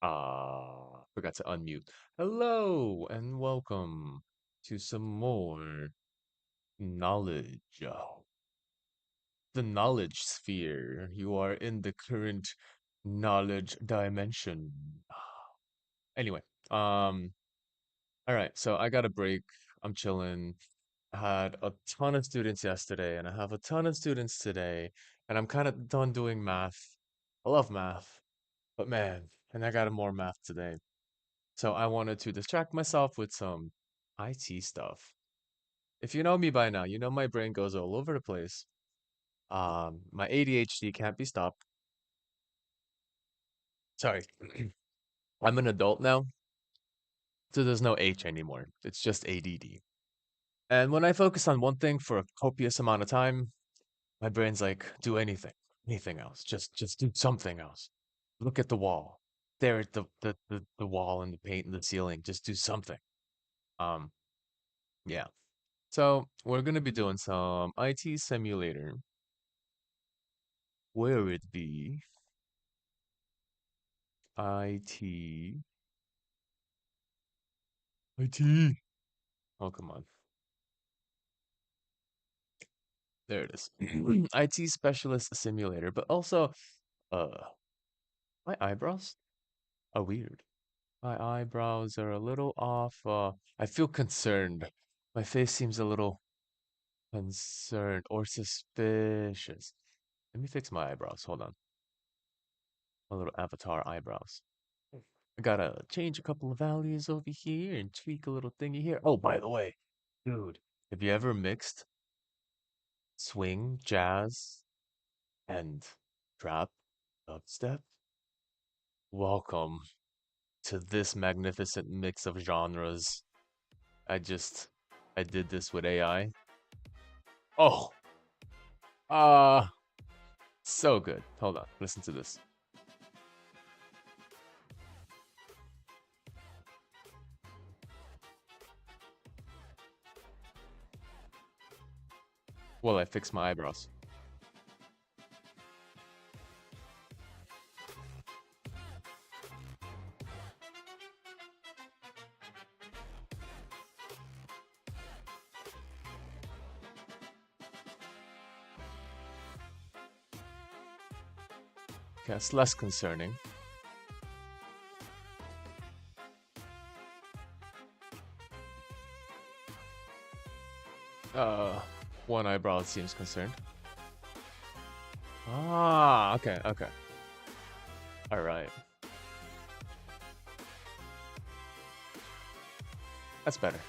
Forgot to unmute. Hello and welcome to some more knowledge. The knowledge sphere. You are in the current knowledge dimension. Anyway, all right, so I got a break. I'm chilling. I had a ton of students yesterday, and I have a ton of students today, and I'm kind of done doing math. I love math, but man, and I got more math today. So I wanted to distract myself with some IT stuff. If you know me by now, you know my brain goes all over the place. My ADHD can't be stopped. Sorry, I'm an adult now, so there's no H anymore. It's just ADD. And when I focus on one thing for a copious amount of time, my brain's like, do anything else. Just do something else. Look at the wall. Stare at the wall and the paint and the ceiling. Just do something. Um, yeah. So we're gonna be doing some IT simulator where it be IT IT. Oh, come on. There it is. IT specialist simulator, but also uh my eyebrows are weird. My eyebrows are a little off. I feel concerned. My face seems a little concerned or suspicious. Let me fix my eyebrows. Hold on. My little avatar eyebrows. I gotta change a couple of values over here and tweak a little thingy here. Oh, by the way, dude, have you ever mixed swing, jazz, and trap dubstep? Welcome to this magnificent mix of genres. I just, I did this with AI. Oh, uh, so good. Hold on, listen to this. Well, I fix my eyebrows. Okay, it's less concerning. Uh, one eyebrow seems concerned. Ah, okay, okay. All right. That's better.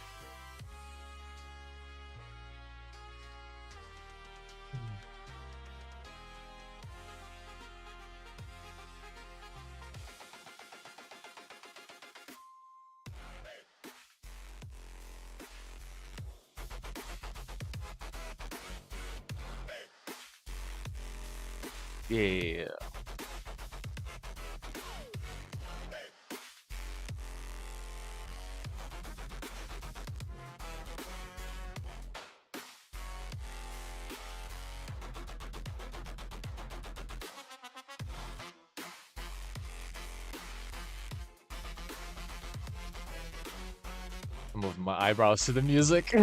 Yeah. I'm moving my eyebrows to the music.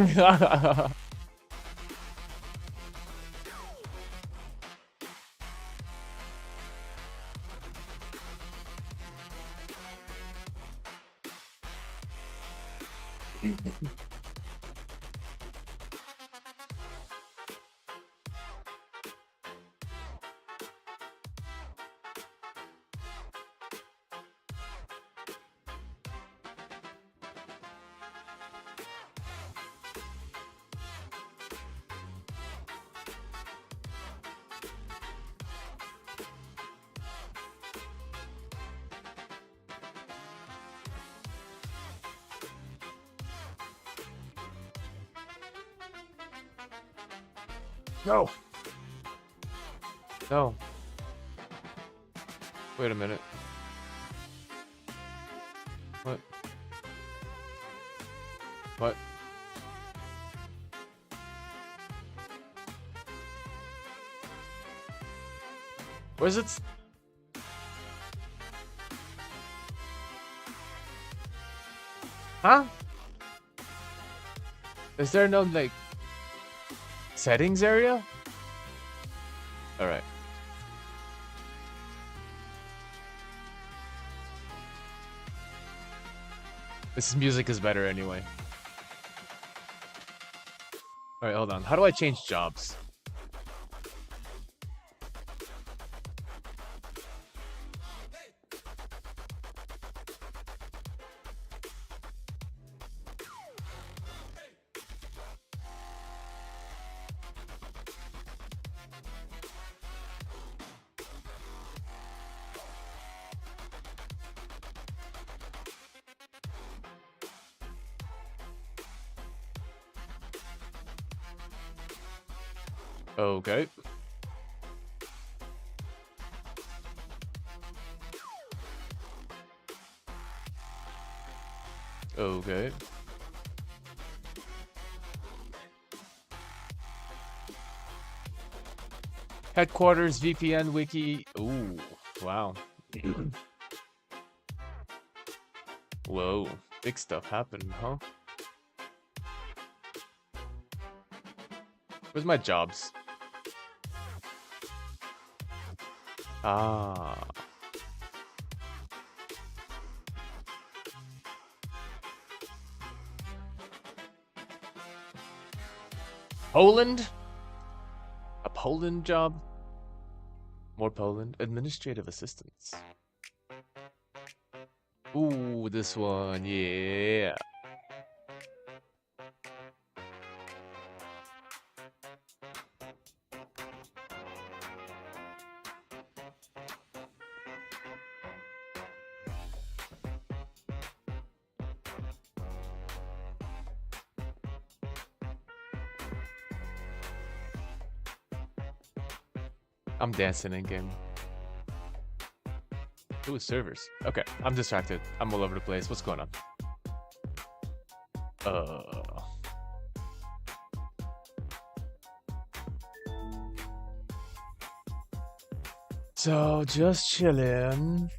No. No. Wait a minute. What? What? Where's it? Huh? Is there no, like, settings area? Alright. This music is better anyway. Alright, hold on. How do I change jobs? Okay. Okay. Headquarters, VPN, wiki. Ooh, wow. Whoa, big stuff happened, huh? Where's my jobs? Ah. Poland? A Poland job? More Poland. Administrative assistance. Ooh, this one, yeah. I'm dancing in game. Ooh, servers. Okay, I'm distracted. I'm all over the place. What's going on? So just chilling.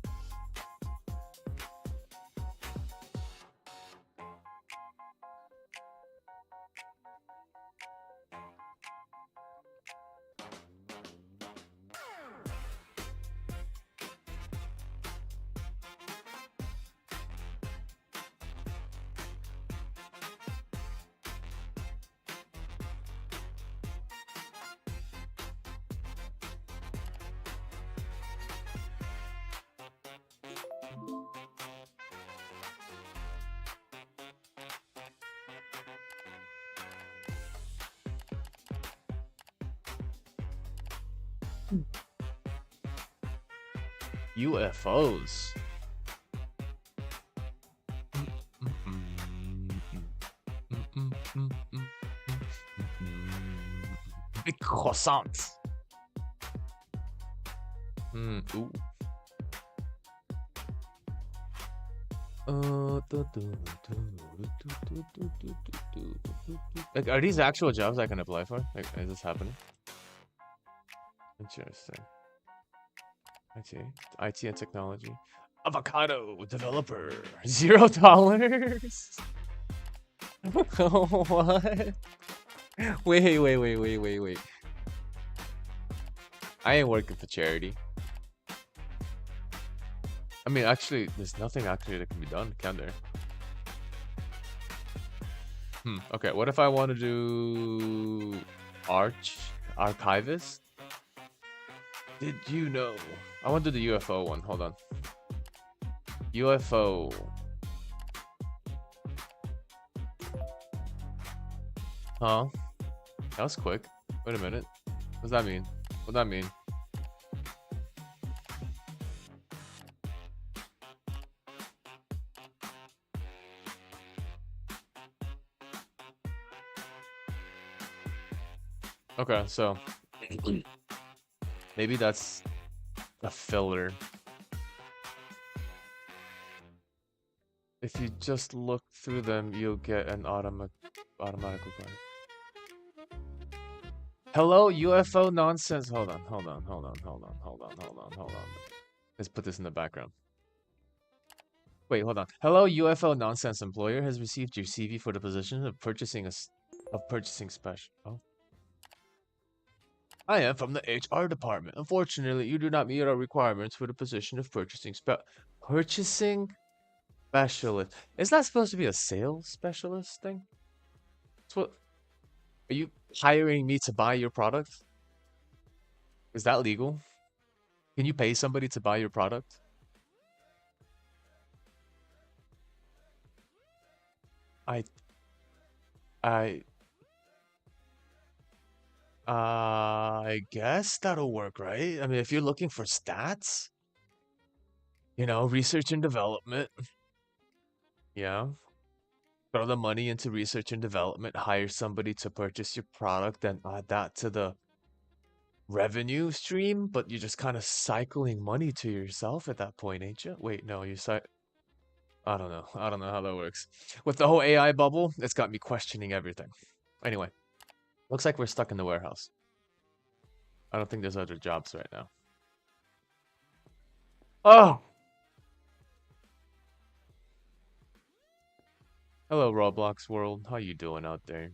UFOs. Big croissants. Ooh. Like, are these actual jobs I can apply for? Like, is this happening? Interesting. IT and technology. Avocado developer. $0. What? Wait. I ain't working for charity. I mean, actually, there's nothing actually that can be done, can there? Okay, what if I want to do archivist? Did you know? I want to do the UFO one. Hold on. UFO. Huh? That was quick. Wait a minute. What does that mean? What does that mean? Okay, so maybe that's a filler. If you just look through them, you'll get an automatic reply. Hello, UFO nonsense. Hold on. Let's put this in the background. Wait, hold on. Hello, UFO nonsense employer has received your CV for the position of purchasing special. Oh. I am from the HR department. Unfortunately, you do not meet our requirements for the position of purchasing specialist. Is that supposed to be a sales specialist thing? That's what are you hiring me to buy your product? Is that legal? Can you pay somebody to buy your product? I I I guess that'll work, right? I mean, if you're looking for stats, research and development, yeah. Throw the money into research and development, hire somebody to purchase your product, then add that to the revenue stream, but you're just kind of cycling money to yourself at that point, ain't you? Wait, no, I don't know. I don't know how that works. With the whole AI bubble, it's got me questioning everything. Anyway, looks like we're stuck in the warehouse. I don't think there's other jobs right now. Oh! Hello, Roblox world. How you doing out there?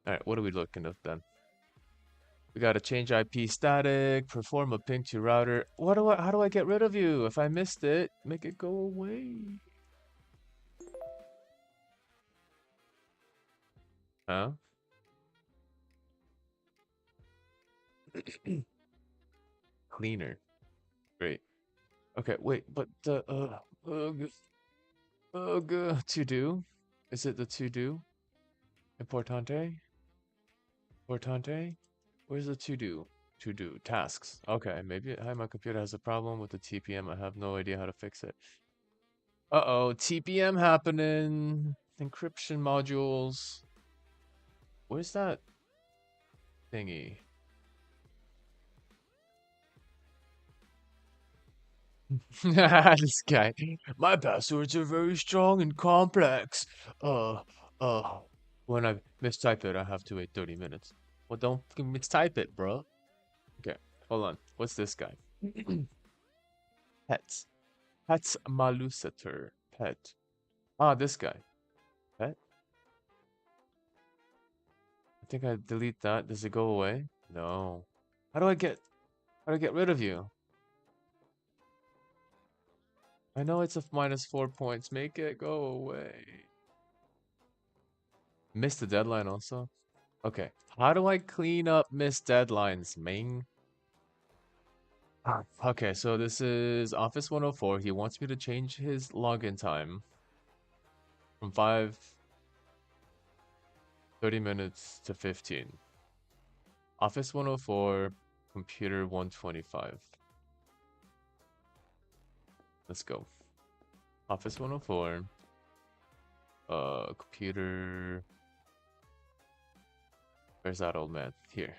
Alright, what are we looking at then? We gotta change IP static, perform a ping to router. How do I get rid of you? If I missed it, make it go away. Huh? Cleaner. Great. Okay, wait, but the to do? Is it the to do? Importante? Importante? Where's the to do? To do tasks. Okay, maybe my computer has a problem with the TPM. I have no idea how to fix it. Uh-oh, TPM happening. Encryption modules. Where's that thingy? This guy. My passwords are very strong and complex. Uh, uh. When I mistype it, I have to wait 30 minutes. Well, don't fucking mistype it, bro. Okay, hold on. What's this guy? Pets. Pets Malusator. Pet. Ah, this guy. Pet? I think I delete that. Does it go away? No. How do I get rid of you? I know it's a -4 points. Make it go away. Missed the deadline also? Okay. How do I clean up missed deadlines, Ming? Okay, so this is Office 104. He wants me to change his login time from 30 minutes to 15. Office 104, computer 125. Let's go. Office 104, computer. Where's that old man? Here.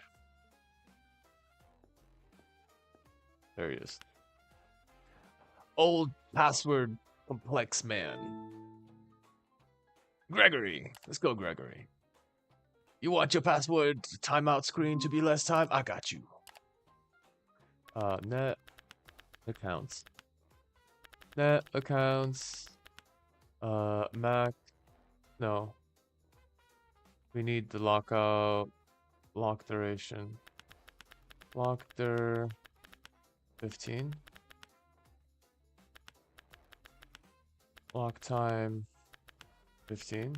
There he is. Old password complex man. Gregory. Let's go, Gregory. You want your password timeout screen to be less time? I got you. Net accounts. Net accounts. Mac. No. We need the lockout. Lock duration. Lock dur 15. Lock time 15.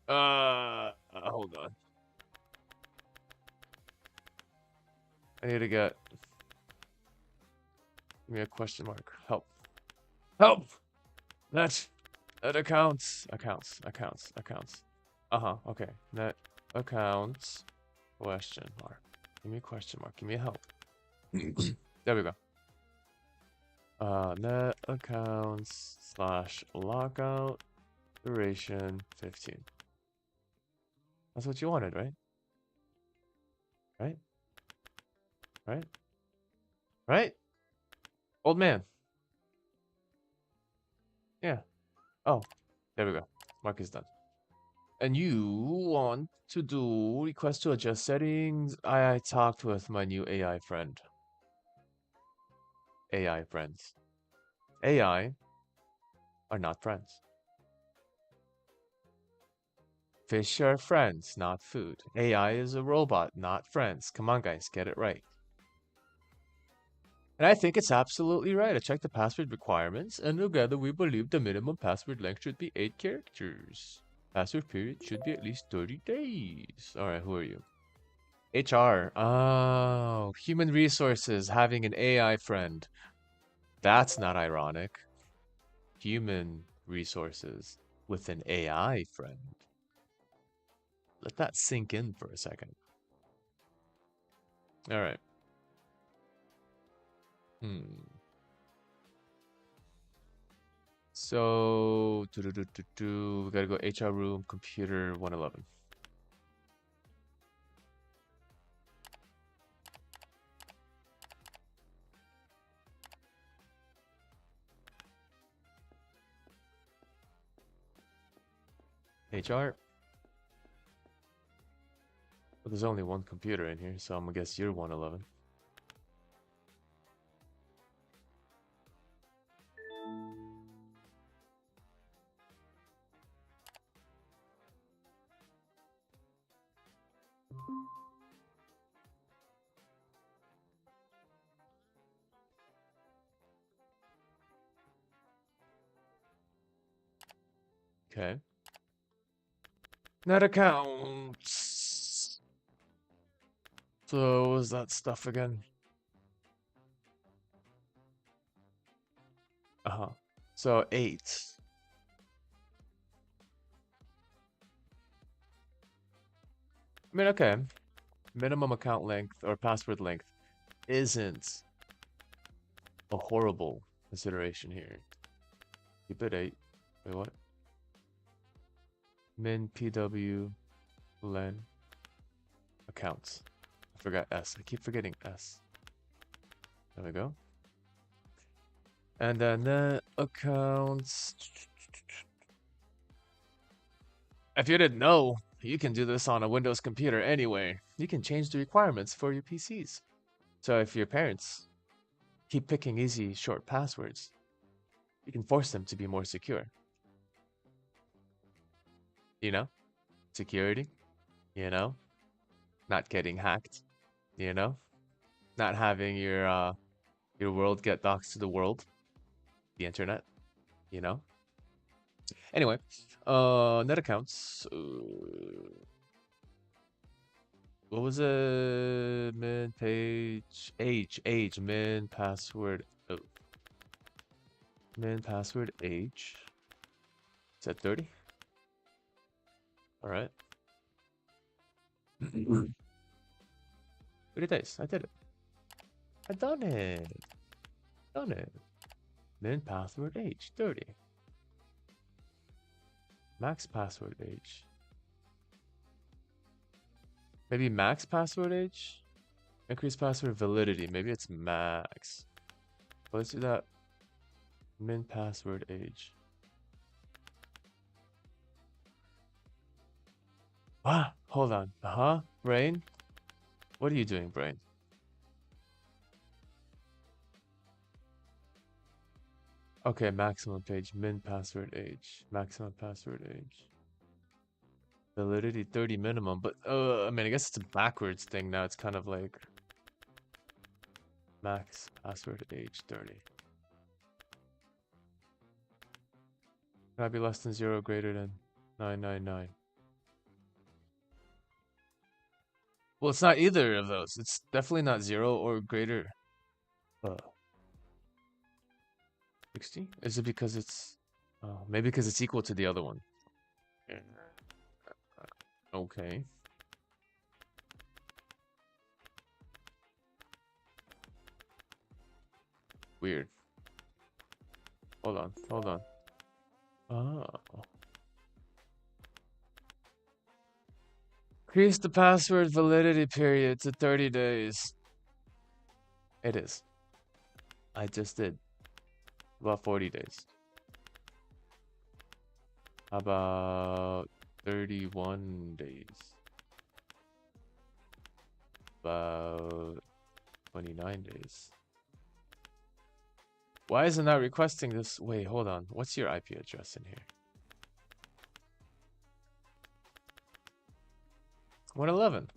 Hold on. I need to get. Give me a question mark. Help. Help! Net accounts. Okay. Net accounts. Question mark. Give me a question mark. Give me a help. There we go. Net accounts / lockout duration 15. That's what you wanted, right? Right? Right? Right? Old man. Yeah. Oh, there we go. Mark is done. And you want to do request to adjust settings. I talked with my new AI friend. AI friends. AI are not friends. Fish are friends, not food. AI is a robot, not friends. Come on, guys, get it right. And I think it's absolutely right. I checked the password requirements, and together we believe the minimum password length should be 8 characters. Password period should be at least 30 days. All right, who are you? HR. Oh, human resources having an AI friend. That's not ironic. Human resources with an AI friend. Let that sink in for a second. All right. So, we gotta go HR room, computer 111. HR. Well, there's only one computer in here, so I'm gonna guess you're 111. Okay. Net accounts. So, what was that stuff again? Uh-huh. So, 8. I mean, okay. Minimum account length or password length isn't a horrible consideration here. Keep it 8. Wait, what? Min PW len accounts. I forgot S. I keep forgetting S. There we go. And then the accounts. If you didn't know, you can do this on a Windows computer anyway. You can change the requirements for your PCs. So if your parents keep picking easy, short passwords, you can force them to be more secure. You know? Security. You know? Not getting hacked. You know? Not having your world get doxed to the world. The internet. You know? Anyway, net accounts. What was it? Min page age min password. Oh, min password age. Is that 30? All right. 30 days. I did it. I done it. Done it. Min password age 30. Max password age. Maybe max password age? Increase password validity. Maybe it's max. But let's do that. Min password age. Ah, hold on. Brain? What are you doing, brain? Okay, maximum page, min password age, maximum password age. Validity 30 minimum, but I mean, I guess it's a backwards thing now. It's kind of like max password age 30. Can I be less than 0, greater than 999? Well, it's not either of those. It's definitely not 0 or greater. 60? Is it because it's maybe because it's equal to the other one? Okay. Weird. Hold on, hold on. Oh. Increase the password validity period to 30 days. It is. I just did. About 40 days. About 31 days. About 29 days. Why isn't that requesting this? Wait, hold on. What's your IP address in here? 111.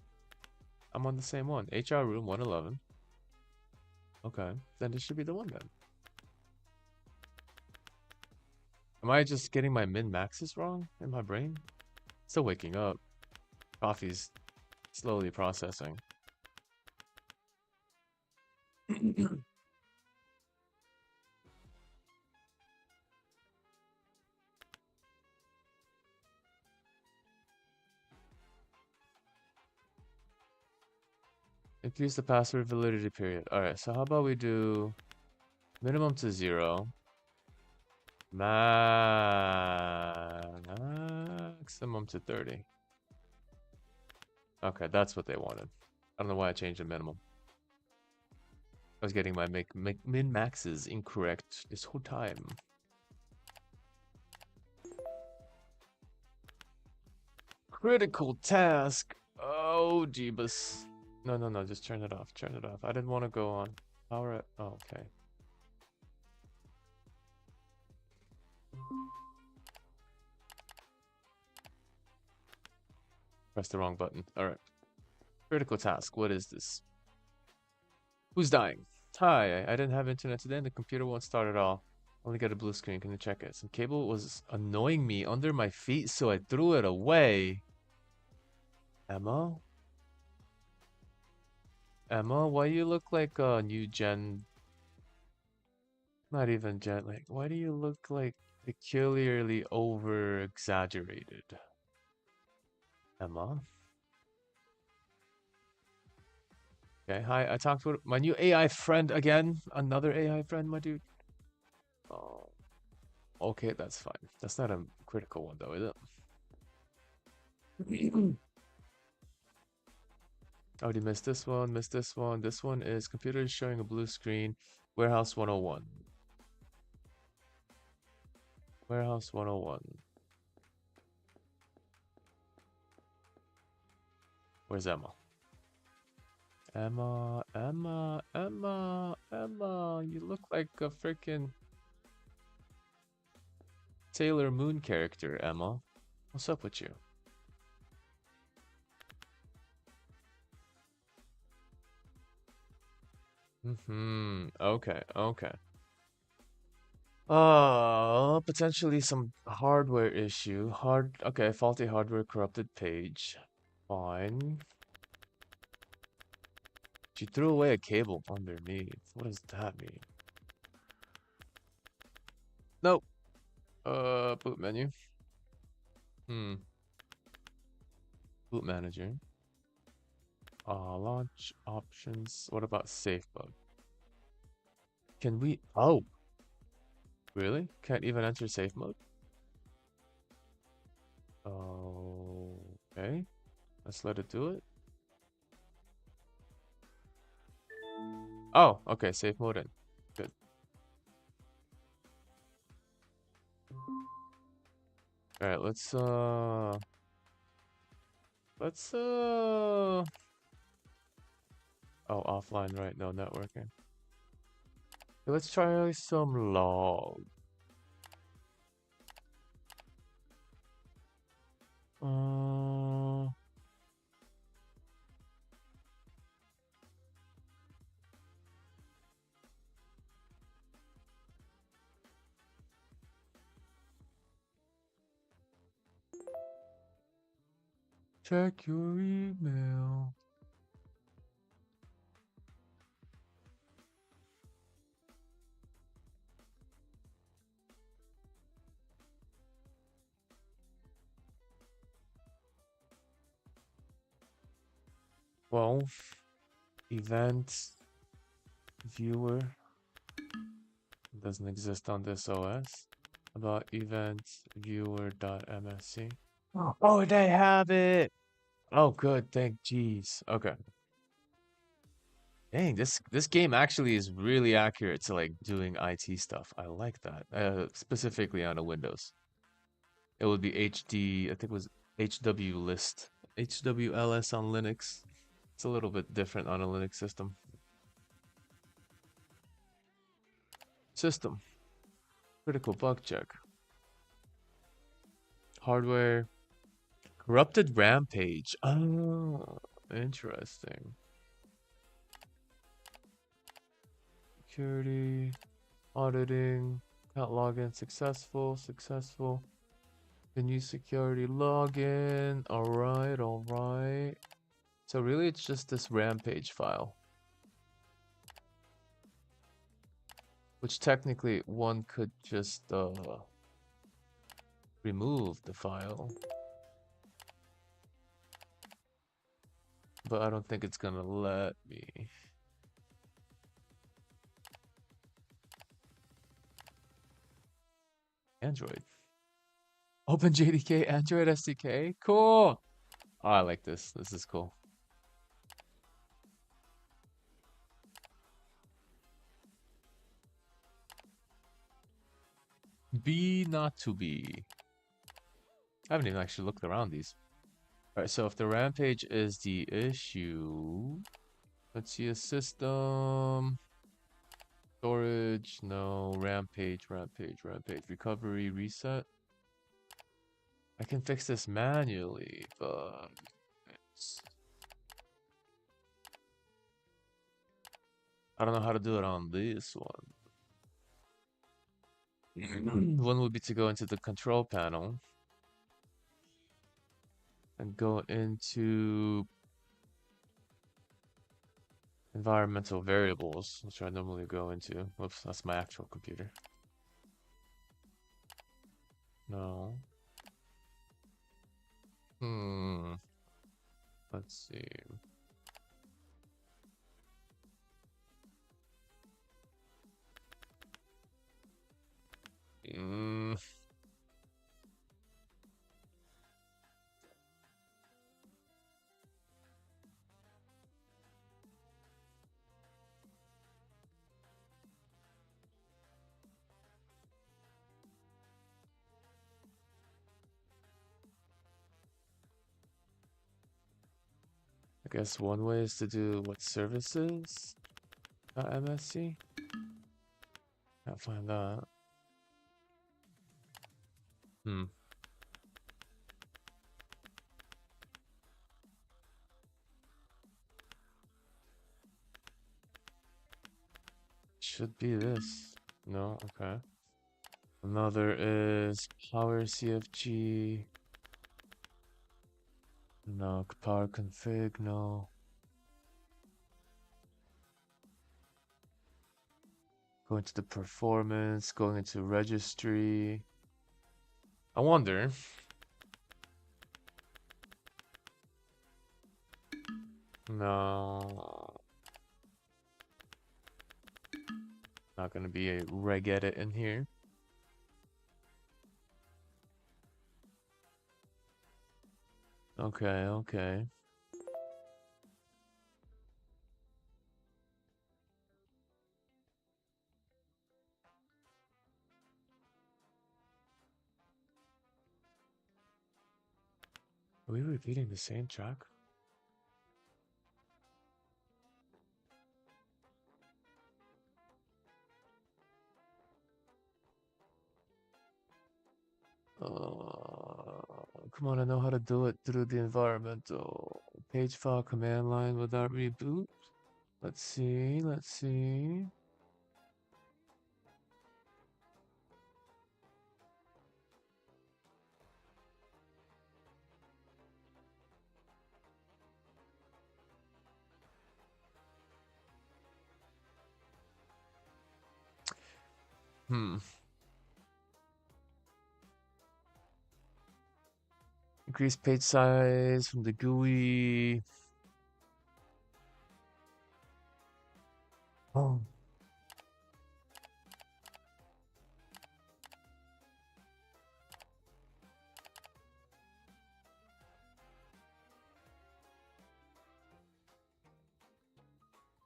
I'm on the same one. HR room 111. Okay, then this should be the one then. Am I just getting my min-maxes wrong in my brain? Still waking up. Coffee's slowly processing. Increase the password validity period. Alright, so how about we do minimum to 0. Maximum to 30. Okay, that's what they wanted. I don't know why I changed the minimum. I was getting my min-maxes incorrect this whole time. Critical task. Oh, Jeebus. No, just turn it off. Turn it off. I didn't want to go on. Power it. Oh, okay. Press the wrong button. Alright. Critical task. What is this? Who's dying? Hi, I didn't have internet today and the computer won't start at all. Only got a blue screen. Can you check it? Some cable was annoying me under my feet, so I threw it away. Emma? Emma, why you look like a new gen? Not even gen. Like, why do you look like peculiarly over exaggerated? Emma? Okay, hi. I talked with my new AI friend again. Another AI friend, my dude. Oh, okay, that's fine. That's not a critical one, though, is it? Already missed this one, missed this one. This one is computer is showing a blue screen. Warehouse 101. Warehouse 101. Where's Emma? Emma, Emma, Emma, Emma. You look like a freaking Sailor Moon character, Emma. What's up with you? Okay, okay. Potentially some hardware issue. Okay, faulty hardware, corrupted page. Fine. She threw away a cable underneath. What does that mean? Nope. Boot menu. Boot manager. Launch options. What about safe bug? Can we? Oh, really? Can't even enter safe mode? Okay. Let's let it do it. Oh, okay. Safe mode in. Good. All right. Let's oh, offline, right? No, networking. Okay, let's try some log. Check your email. Well, event viewer doesn't exist on this OS. About event viewer.msc. Oh, they have it. Oh, good. Thank jeez. Okay. Dang, this game actually is really accurate to like doing IT stuff. I like that. Specifically on a Windows. It would be HD, I think it was HW list. HWLS on Linux. It's a little bit different on a Linux system. System. Critical bug check. Hardware. Corrupted rampage. Oh, interesting. Security. Auditing. Account login. Successful. Successful. New security login. Alright, alright. So really it's just this rampage file. Which technically one could just remove the file. But I don't think it's gonna let me. Android. OpenJDK Android SDK. Cool. Oh, I like this. This is cool. Be not to be. I haven't even actually looked around these. Alright, so if the rampage is the issue, let's see a system. Storage, no. Rampage, recovery, reset. I can fix this manually, but I don't know how to do it on this one. One would be to go into the control panel and go into environmental variables, which I normally go into. Whoops, that's my actual computer. No. Let's see. I guess one way is to do what services MSC. Can't find that. Should be this. No, okay. Another is power CFG. No, power config, no. Go into the performance, going into registry. I wonder. No. Not gonna be a regedit in here. Okay, okay. Are we repeating the same track? Come on, I know how to do it through the environmental page file command line without reboot. Let's see, let's see. Increase page size from the GUI. Oh.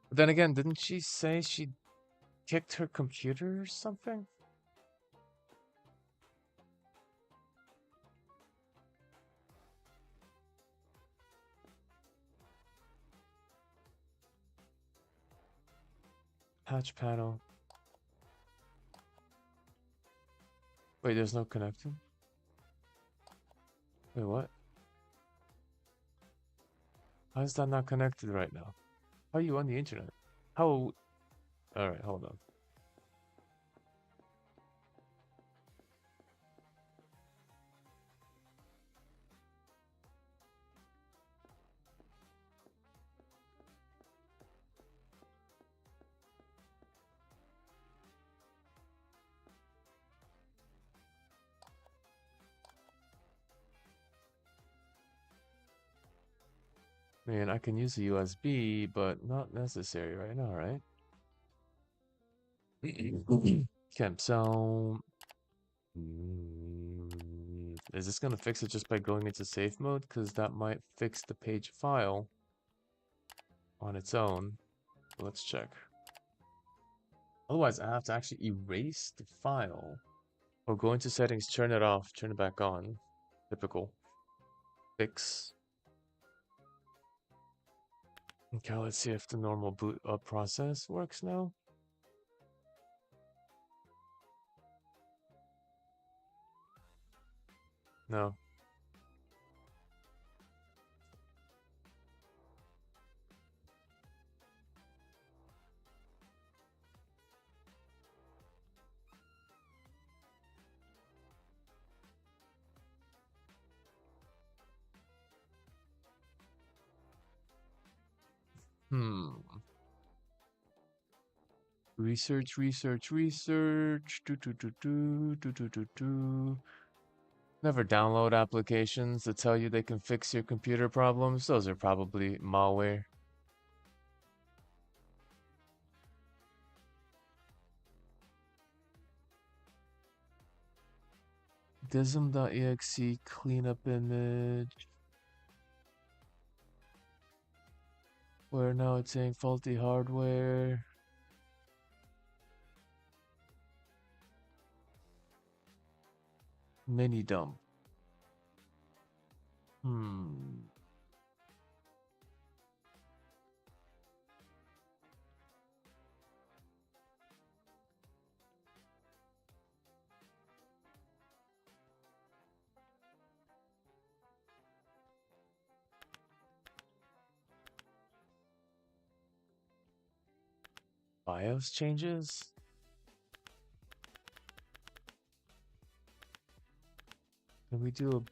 But then again, didn't she say she kicked her computer or something? Patch panel. Wait, there's no connection? Wait, what? How is that not connected right now? How are you on the internet? How? Alright, hold on. Man, I can use a USB, but not necessary right now, right? Okay, so is this gonna fix it just by going into safe mode? Because that might fix the page file on its own. Let's check. Otherwise, I have to actually erase the file or go into settings, turn it off, turn it back on. Typical. Fix. Okay, let's see if the normal boot up process works now. No. Research, research, research. Do do do do do do do do. Never download applications that tell you they can fix your computer problems. Those are probably malware. Dism.exe cleanup image. Where now it's saying faulty hardware. Mini dump. BIOS changes? Can we do a...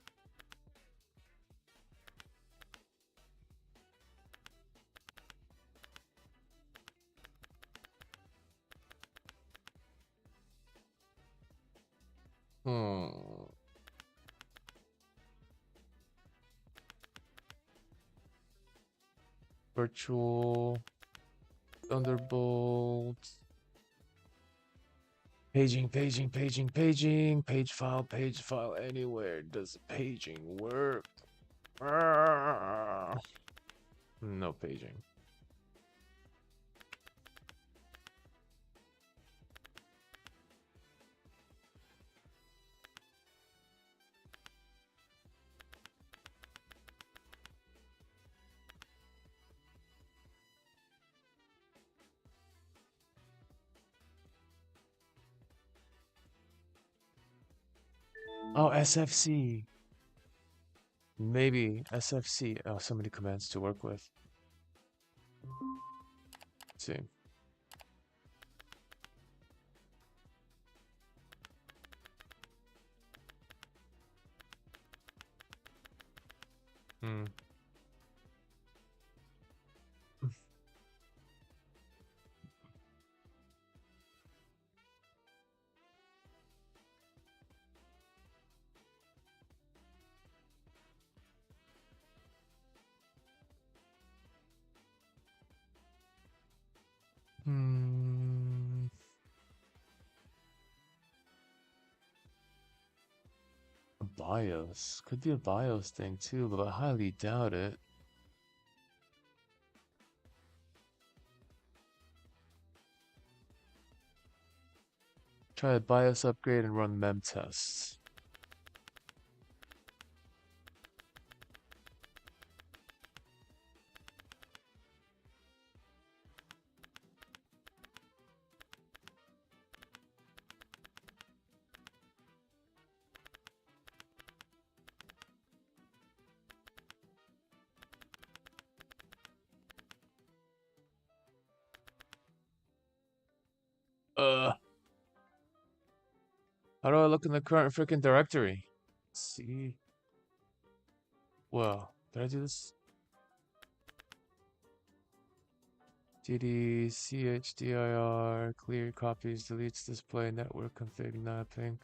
Virtual Thunderbolt. Paging, paging, paging, paging. Page file anywhere. Does paging work? No paging. Oh, SFC. Maybe SFC. Oh, so many commands to work with. Let's see. Hmm. Hmm. A BIOS. Could be a BIOS thing too, but I highly doubt it. Try a BIOS upgrade and run mem tests. How do I look in the current freaking directory? See. Well, did I do this? GD CHDIR clear copies deletes display network config mapping.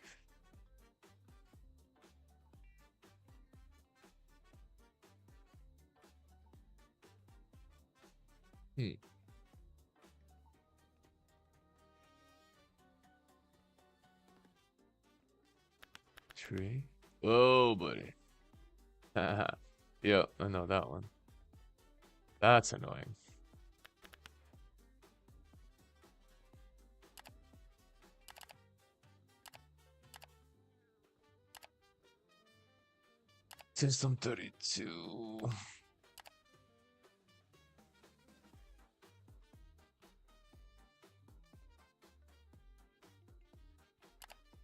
Tree. Oh, buddy. Yeah, I know that one. That's annoying. System 32.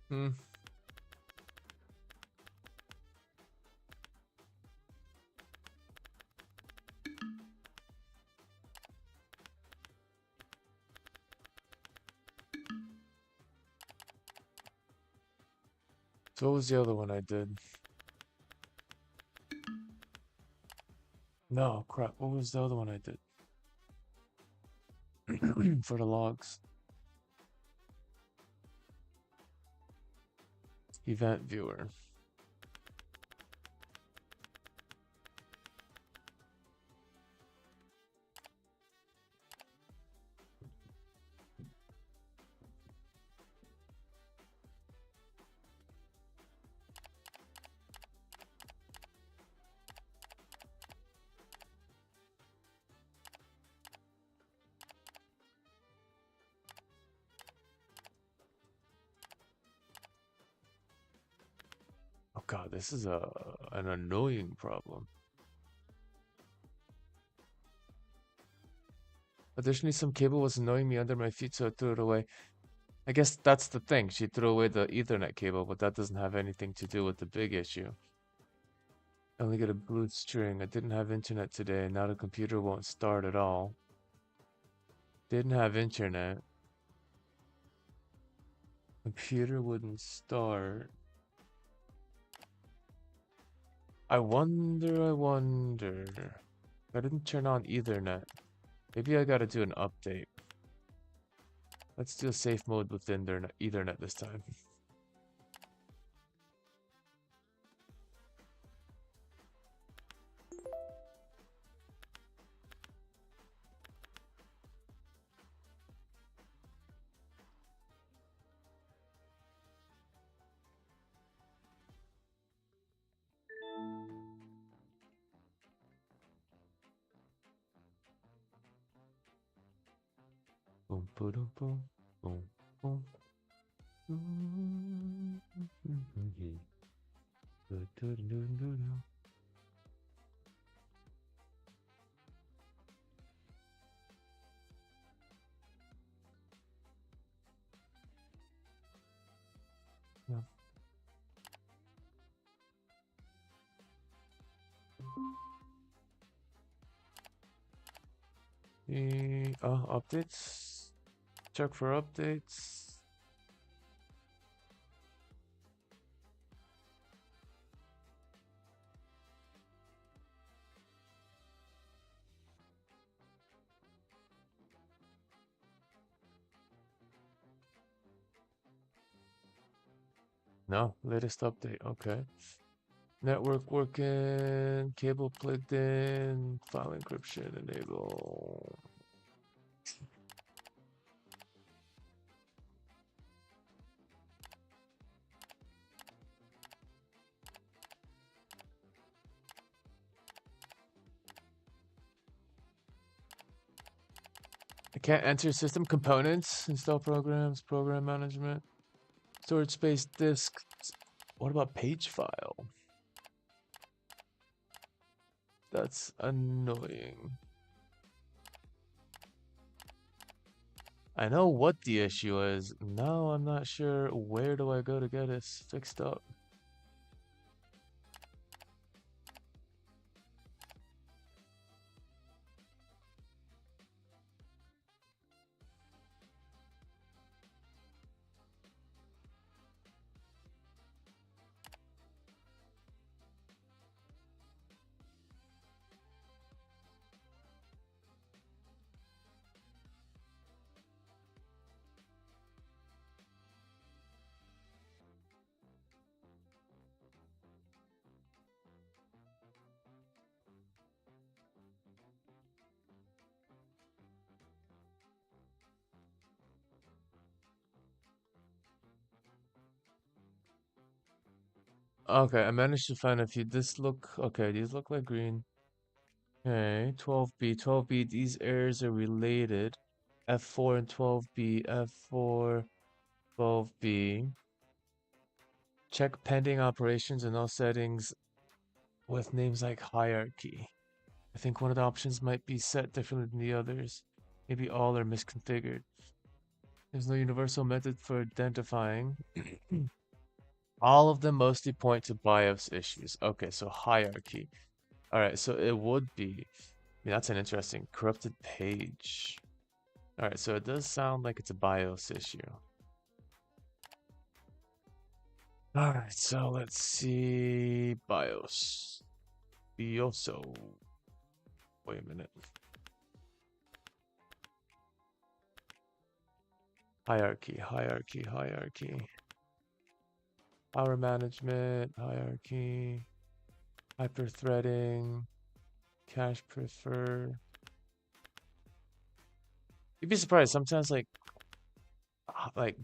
Hmm. So what was the other one I did? No, crap. What was the other one I did? For the logs. Event viewer. Oh god, this is an annoying problem. Additionally, some cable was annoying me under my feet, so I threw it away. I guess that's the thing. She threw away the Ethernet cable, but that doesn't have anything to do with the big issue. I only get a blue string. I didn't have internet today, and now the computer won't start at all. Didn't have internet. Computer wouldn't start. I wonder. I didn't turn on Ethernet. Maybe I gotta do an update. Let's do a safe mode with Ethernet this time. Boom, boom, boom, boom, boom. Updates. Check for updates. No, latest update. Okay. Network working, cable plugged in, file encryption enable. I can't enter system components, install programs, program management, storage space, disk. What about page file? That's annoying. I know what the issue is. Now I'm not sure where do I go to get it fixed up. Okay, I managed to find a few. Okay, these look like green. Okay, 12B, 12B, these errors are related. F4 and 12B, F4, 12B. Check pending operations and all settings with names like hierarchy. I think one of the options might be set differently than the others. Maybe all are misconfigured. There's no universal method for identifying. All of them mostly point to BIOS issues. Okay, so hierarchy. All right, so it would be. That's an interesting corrupted page. All right, so it does sound like it's a BIOS issue. All right, so let's see BIOS. BIOSO. Wait a minute. Hierarchy, hierarchy, hierarchy. Power management, hierarchy, hyperthreading, cache prefer. You'd be surprised sometimes like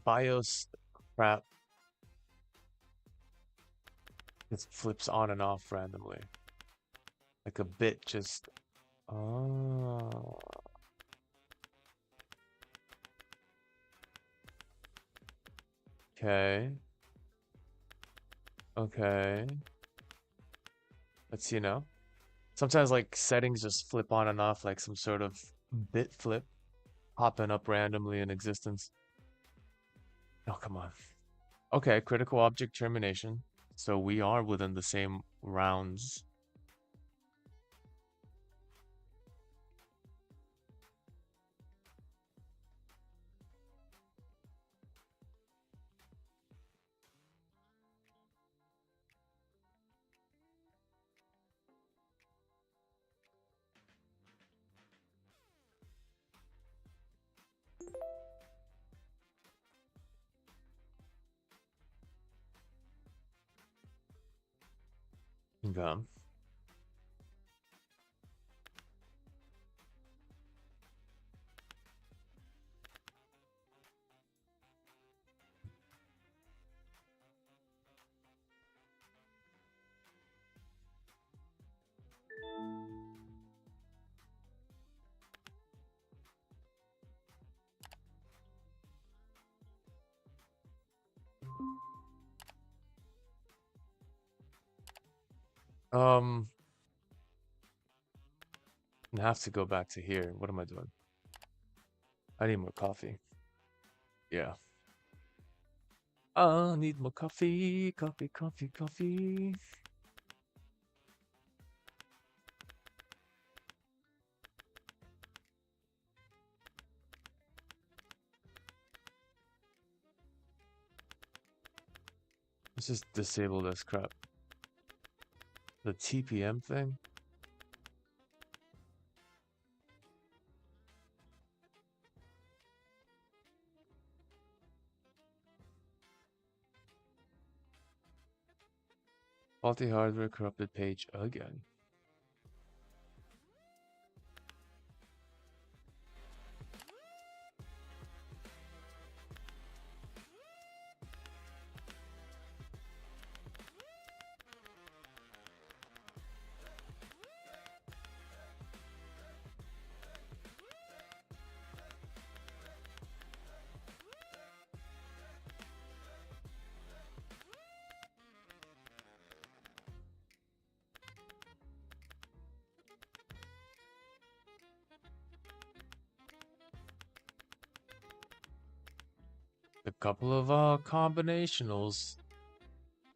BIOS crap just flips on and off randomly. Like a bit just oh. Okay. Okay. Let's see now. Sometimes like settings just flip on and off like some sort of bit flip popping up randomly in existence. Oh, come on. Okay, critical object termination. So we are within the same rounds. Okay. Um, I have to go back to here. What am I doing? I need more coffee. Yeah. I need more coffee, coffee, coffee, coffee. Let's just disable this crap. The TPM thing? Faulty hardware, corrupted page again. A couple of combinationals.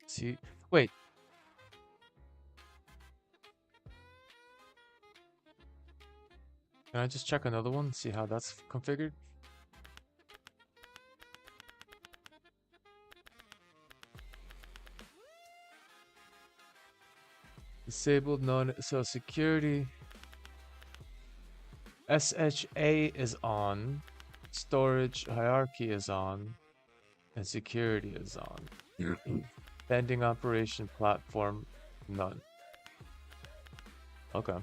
See, wait. Can I just check another one? See how that's configured? Disabled non so security SHA is on, storage hierarchy is on, and security is on. Pending operation platform none. Okay.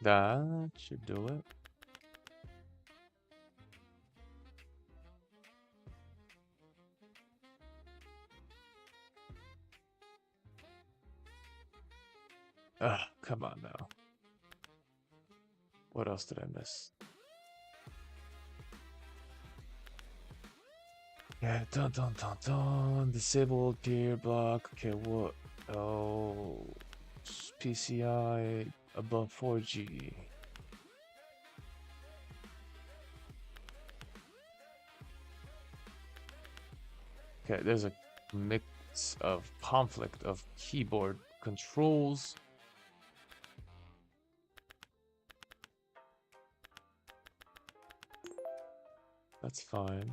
That should do it. Ugh, come on now. What else did I miss? Yeah, dun dun dun dun. Disabled gear block. Okay, what? Oh, PCI above 4G. Okay, there's a mix of conflict of keyboard controls. That's fine.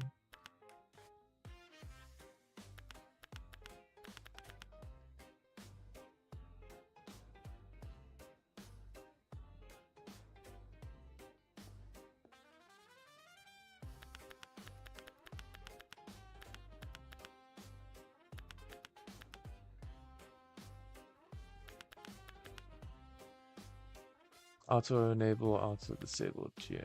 Auto enable, auto disable GNA.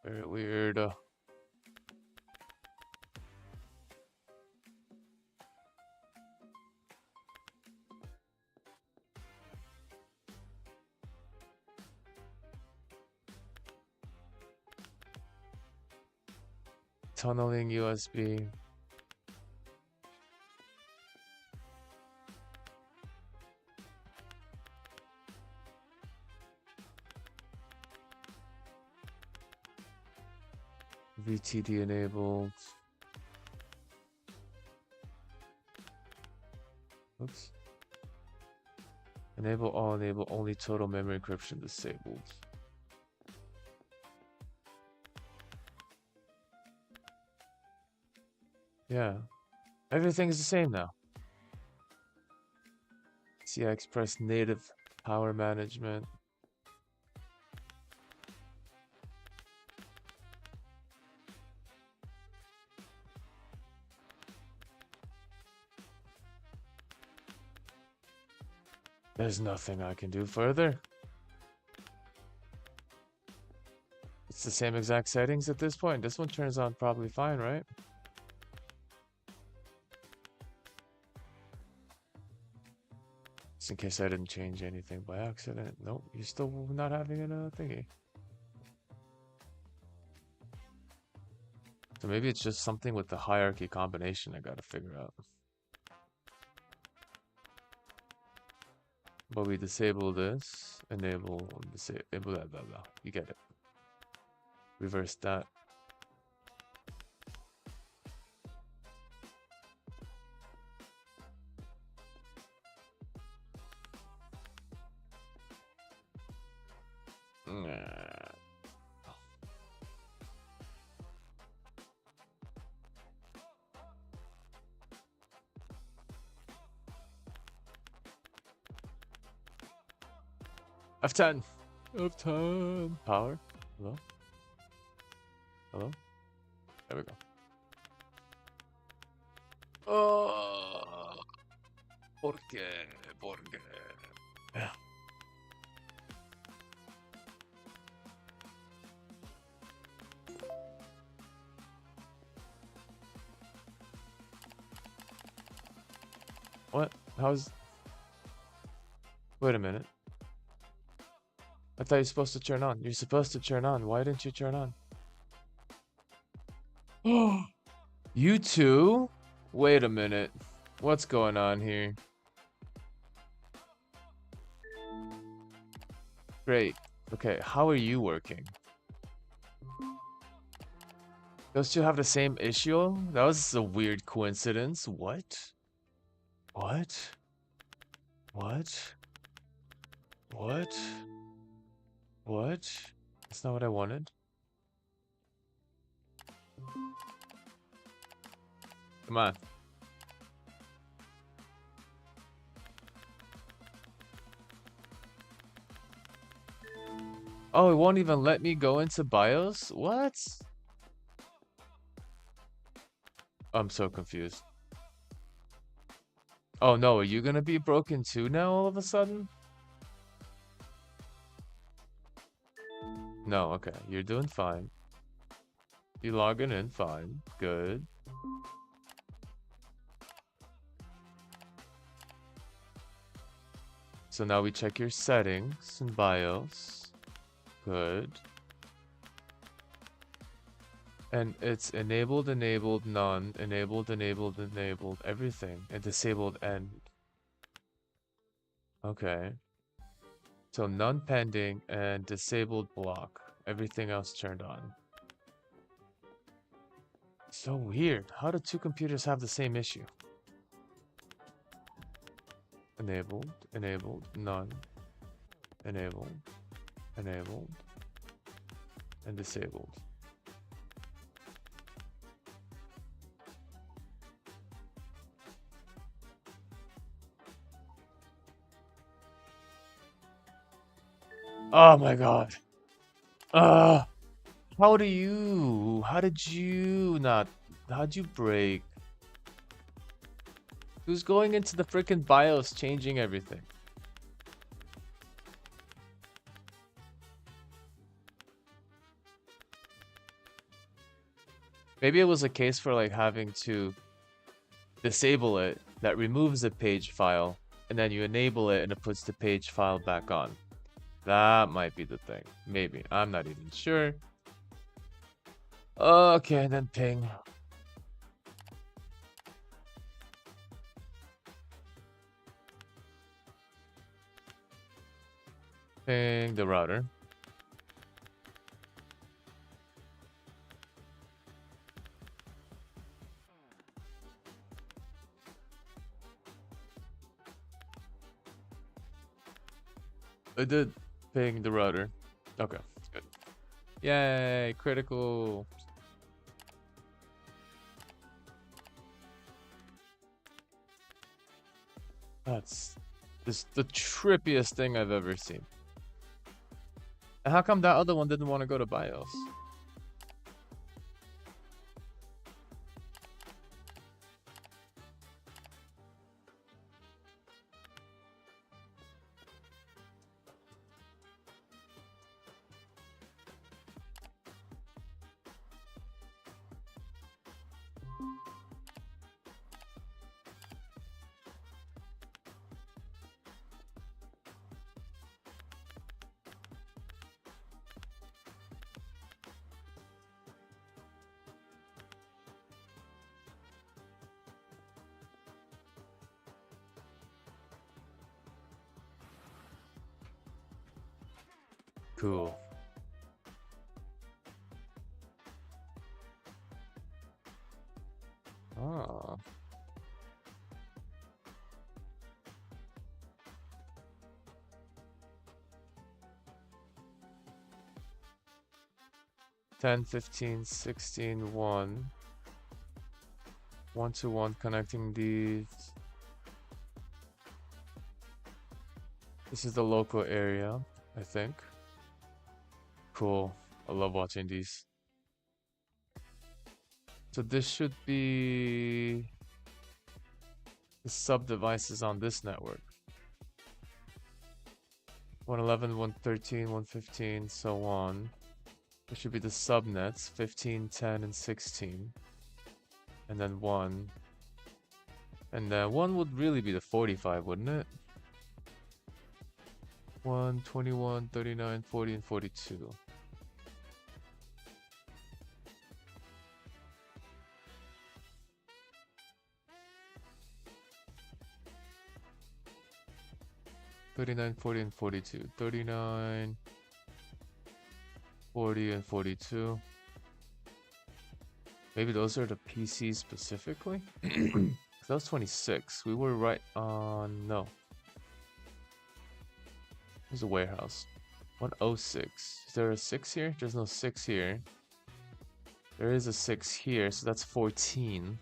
Very weird. Tunneling USB. VTD enabled. Oops. Enable all, enable only total memory encryption disabled. Yeah. Everything's the same now. CI Express native power management. There's nothing I can do further. It's the same exact settings at this point. This one turns on probably fine, right? Just in case I didn't change anything by accident. Nope, you're still not having a thingy. So maybe it's just something with the hierarchy combination I gotta figure out. But we disable this, enable, disable, blah, blah, blah. You get it. Reverse that. F10. F10. Power. Hello? Hello? There we go. Oh, ¿por qué? ¿Por qué? Yeah. What? How's... Wait a minute. I thought you're supposed to turn on. You're supposed to turn on. Why didn't you turn on? Oh, you too? Wait a minute. What's going on here? Great. Okay, how are you working? Those two have the same issue? That was a weird coincidence. What? What? What? What? What? That's not what I wanted. Come on. Oh, it won't even let me go into BIOS? What? I'm so confused. Oh no, are you gonna be broken too now all of a sudden? No, okay. You're doing fine. You logging in fine. Good. So now we check your settings and BIOS. Good. And it's enabled, enabled, none, enabled, enabled, enabled, everything, and disabled end. Okay. So none pending and disabled block. Everything else turned on. So weird. How do two computers have the same issue? Enabled, enabled, none, enabled, enabled, and disabled. Oh my god. How did you not, how'd you break? Who's going into the frickin' BIOS changing everything? Maybe it was a case for like having to disable it that removes the page file, and then you enable it and it puts the page file back on. That might be the thing. Maybe. I'm not even sure. Okay, and then ping. Ping the router. I did ping the router. Okay, good. Yay, critical. That's the trippiest thing I've ever seen. And how come that other one didn't want to go to BIOS? Cool. Ah. Ten, 15, 16, 1. 1 to 1 connecting these. This is the local area, I think. Cool. I love watching these. So this should be the sub devices on this network. 111, 113, 115, so on. This should be the subnets, 15, 10, and 16. And then 1. And 1 would really be the 45, wouldn't it? 1, 21, 39, 40, and 42. $39, 40, and 42. 39, 40, and 42. Maybe those are the PCs specifically? That was 26. We were right on... No. There's a warehouse. 106. Is there a 6 here? There's no 6 here. There is a 6 here, so that's 14.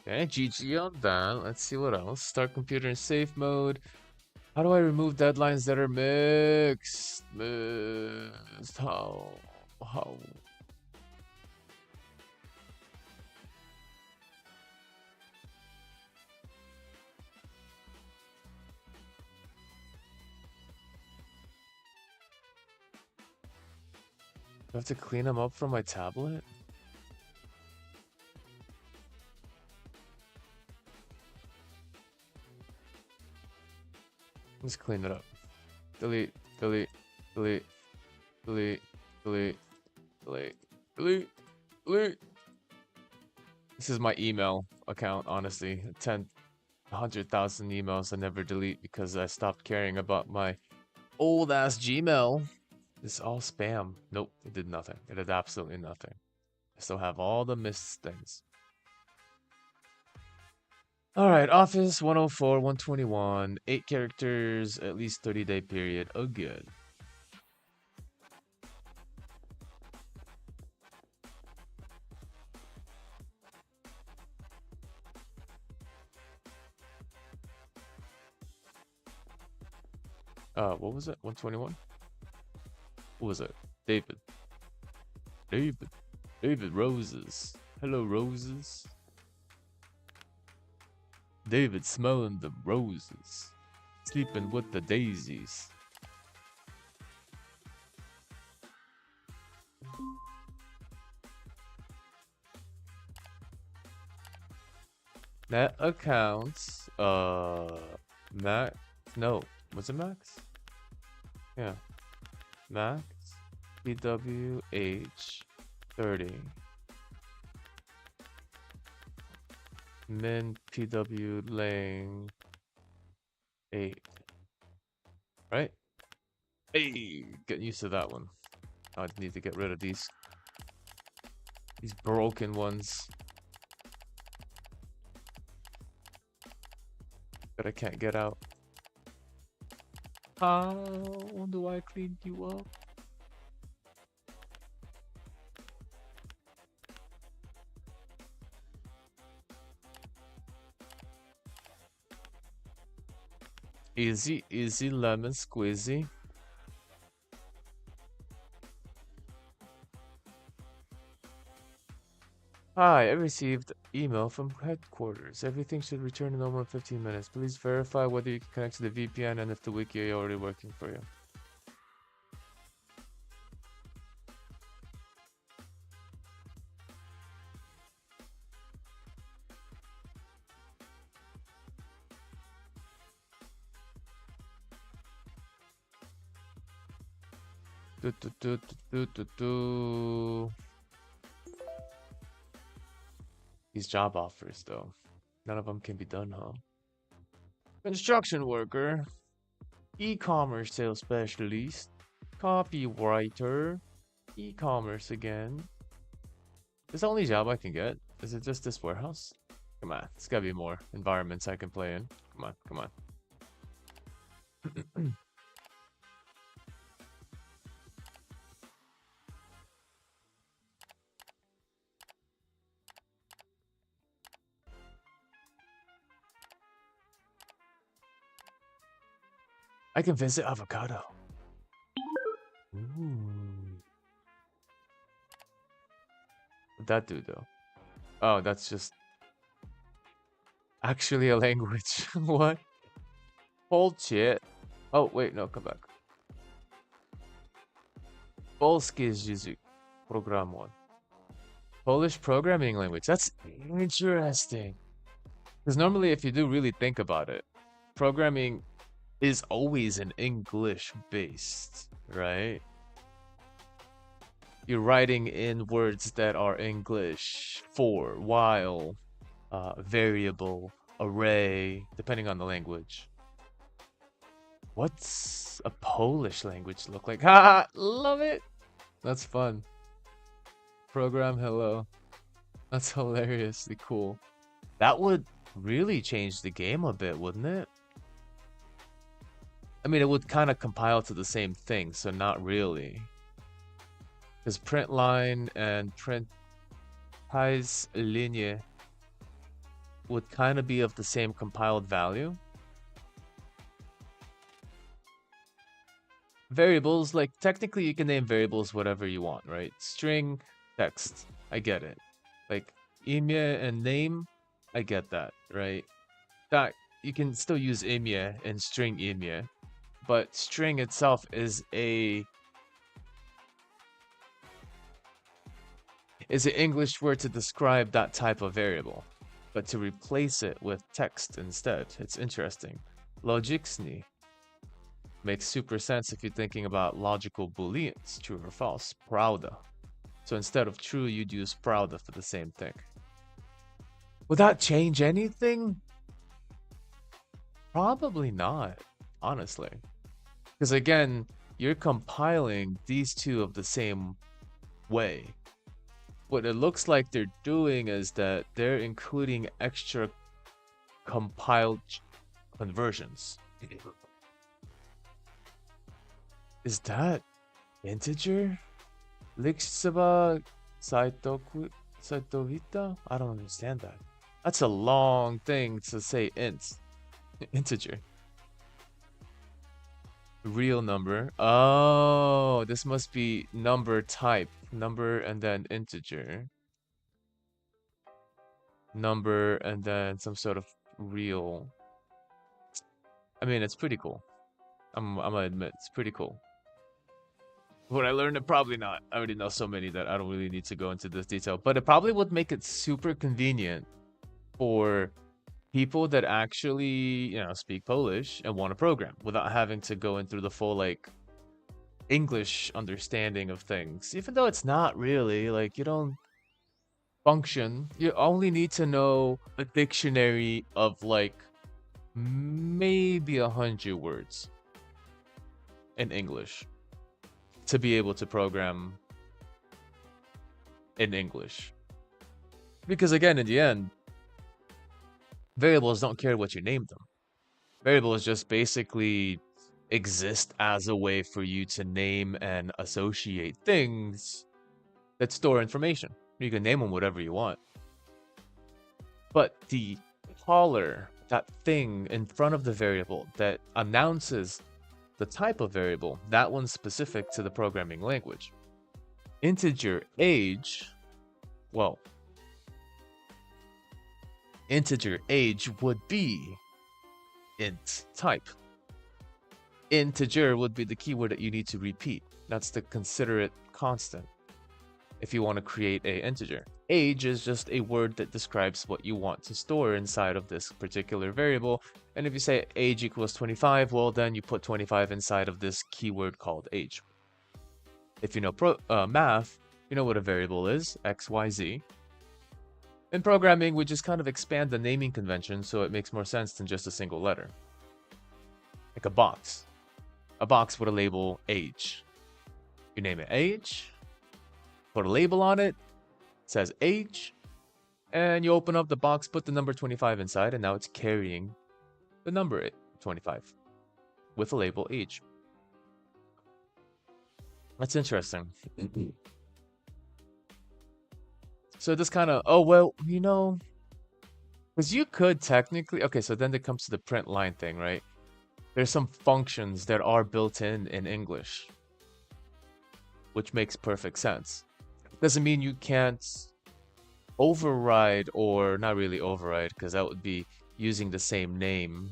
Okay, GG on that. Let's see what else. Start computer in safe mode. How do I remove deadlines that are mixed? Mixed. How? How? Do I have to clean them up from my tablet? Let's clean it up. Delete, delete, delete, delete, delete, delete, delete, delete. This is my email account, honestly. 100,000 emails I never delete because I stopped caring about my old ass Gmail. It's all spam. Nope, it did nothing. It did absolutely nothing. I still have all the missed things. Alright, Office 104, 121. 8 characters, at least 30-day period. Oh, good. What was it? 121? What was it? David. David. David Roses. Hello, Roses. David smelling the roses. Sleeping with the daisies. Net accounts. Max. No. Was it Max? Yeah. Max. PWH 30. Min PW Lang 8. Right? Hey, get used to that one. I need to get rid of these broken ones that I can't get out. How do I clean you up? Easy, easy lemon squeezy. Hi, I received email from headquarters. Everything should return to normal in 15 minutes. Please verify whether you can connect to the VPN and if the wiki is already working for you. These job offers, though. None of them can be done, huh? Construction worker. E-commerce sales specialist. Copywriter. E-commerce again. Is the only job I can get? Is it just this warehouse? Come on, it's gotta be more environments I can play in. Come on, come on. I can visit avocado. Ooh. What'd that do, though? Oh, that's just actually a language. What? Hold shit. Oh, wait, no, come back. Polski język. Program 1. Polish programming language. That's interesting. Because normally, if you do really think about it, programming is always an English based, right? You're writing in words that are English, for, while, variable, array, depending on the language. What's a Polish language look like? Ha! Love it! That's fun. Program hello. That's hilariously cool. That would really change the game a bit, wouldn't it? I mean, it would kind of compile to the same thing, so not really. Because print line and print heißlinie would kind of be of the same compiled value. Variables, like technically you can name variables whatever you want, right? String, text, I get it. Like IMIA and name, I get that, right? That you can still use IMIA and string IMIA, but string itself is an English word to describe that type of variable, but to replace it with text instead, it's interesting. Logicsni makes super sense if you're thinking about logical booleans, true or false. Pravda. So instead of true, you'd use pravda for the same thing. Would that change anything? Probably not, honestly. Because again, you're compiling these two of the same way. What it looks like they're doing is that they're including extra compiled conversions. Is that integer? Liksaba Saitovita? I don't understand that. That's a long thing to say integer. Real number. Oh, this must be number type. Number and then integer. Number and then some sort of real. I mean, it's pretty cool. I'm gonna admit, it's pretty cool. Would I learn it? Probably not. I already know so many that I don't really need to go into this detail. But it probably would make it super convenient for people that actually, speak Polish and want to program without having to go in through the full, like, English understanding of things. Even though it's not really, like, you don't function. You only need to know a dictionary of, like, maybe 100 words in English to be able to program in English. Because again, in the end, variables don't care what you name them. Variables just basically exist as a way for you to name and associate things that store information. You can name them whatever you want. But the caller, that thing in front of the variable that announces the type of variable, that one's specific to the programming language. Integer age, well, integer age would be int type. Integer would be the keyword that you need to repeat. That's the considerate constant if you want to create a integer. Age is just a word that describes what you want to store inside of this particular variable. And if you say age equals 25, well, then you put 25 inside of this keyword called age. If you know math, you know what a variable is, x, y, z. In programming, we just kind of expand the naming convention so it makes more sense than just a single letter. Like a box. A box with a label age. You name it age, put a label on it, says age, and you open up the box, put the number 25 inside, and now it's carrying the number 25 with a label age. That's interesting. So this kind of, because you could technically, okay, so then it comes to the print line thing, right? There's some functions that are built in English, which makes perfect sense. Doesn't mean you can't override, or not really override, because that would be using the same name.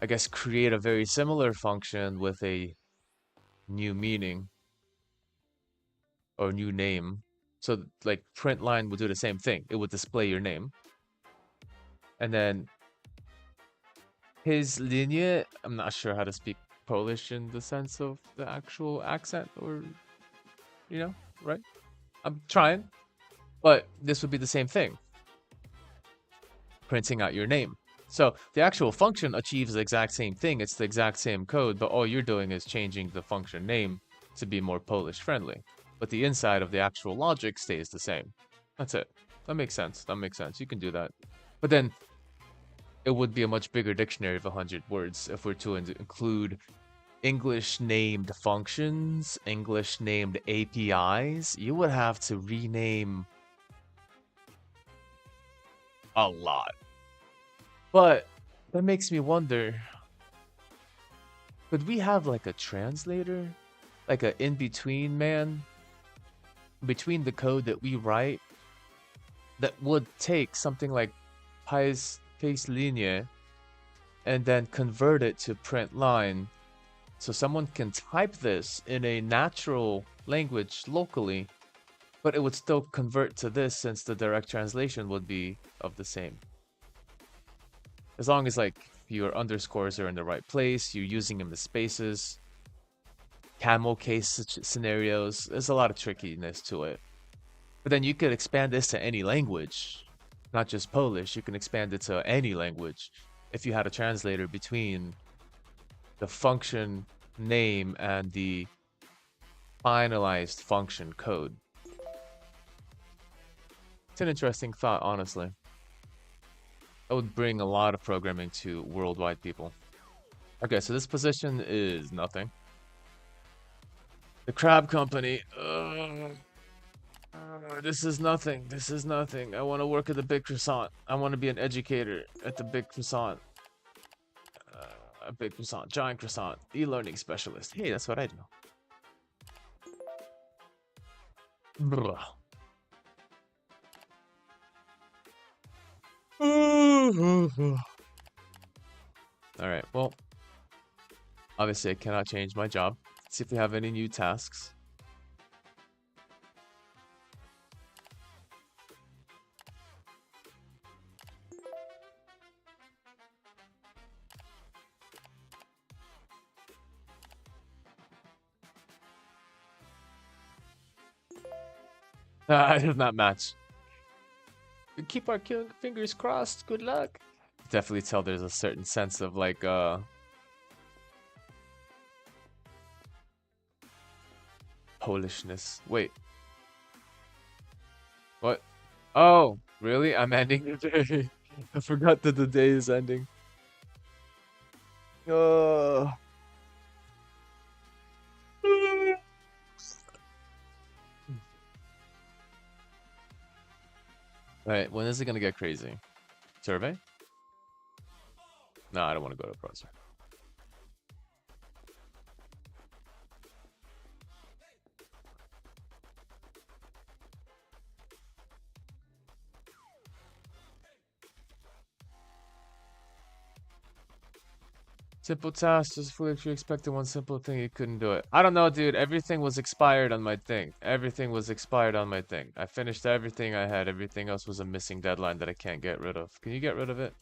I guess create a very similar function with a new meaning or new name. So like print line would do the same thing. It would display your name. And then his linie, I'm not sure how to speak Polish in the sense of the actual accent, or, right? I'm trying, but this would be the same thing. Printing out your name. So the actual function achieves the exact same thing. It's the exact same code, but all you're doing is changing the function name to be more Polish friendly. But the inside of the actual logic stays the same. That's it. That makes sense. That makes sense. You can do that. But then it would be a much bigger dictionary of 100 words if we're to include English named functions, English named APIs. You would have to rename a lot. But that makes me wonder, could we have like a translator? Like a in-between man between the code that we write that would take something like paste linear and then convert it to print line. So someone can type this in a natural language locally, but it would still convert to this since the direct translation would be of the same. As long as like your underscores are in the right place, you're using them as spaces, camel case scenarios, there's a lot of trickiness to it. But then you could expand this to any language, not just Polish. You can expand it to any language if you had a translator between the function name and the finalized function code. It's an interesting thought, honestly. That would bring a lot of programming to worldwide people. Okay, so this position is nothing. The crab company. This is nothing. This is nothing. I want to work at the Big Croissant. I want to be an educator at the Big Croissant. A Big Croissant, Giant Croissant, e-learning specialist. Hey, that's what I do. Alright, well, obviously I cannot change my job. Let's see if we have any new tasks. It does not match. We keep our fingers crossed. Good luck. Definitely tell there's a certain sense of like Polishness. Wait. What? Oh, really? I'm ending the day. I forgot that the day is ending. Uh. Alright, when is it gonna get crazy? Survey? No, I don't want to go to a browser. Simple task, just foolish. You expected one simple thing, you couldn't do it. I don't know, dude. Everything was expired on my thing. Everything was expired on my thing. I finished everything I had. Everything else was a missing deadline that I can't get rid of. Can you get rid of it?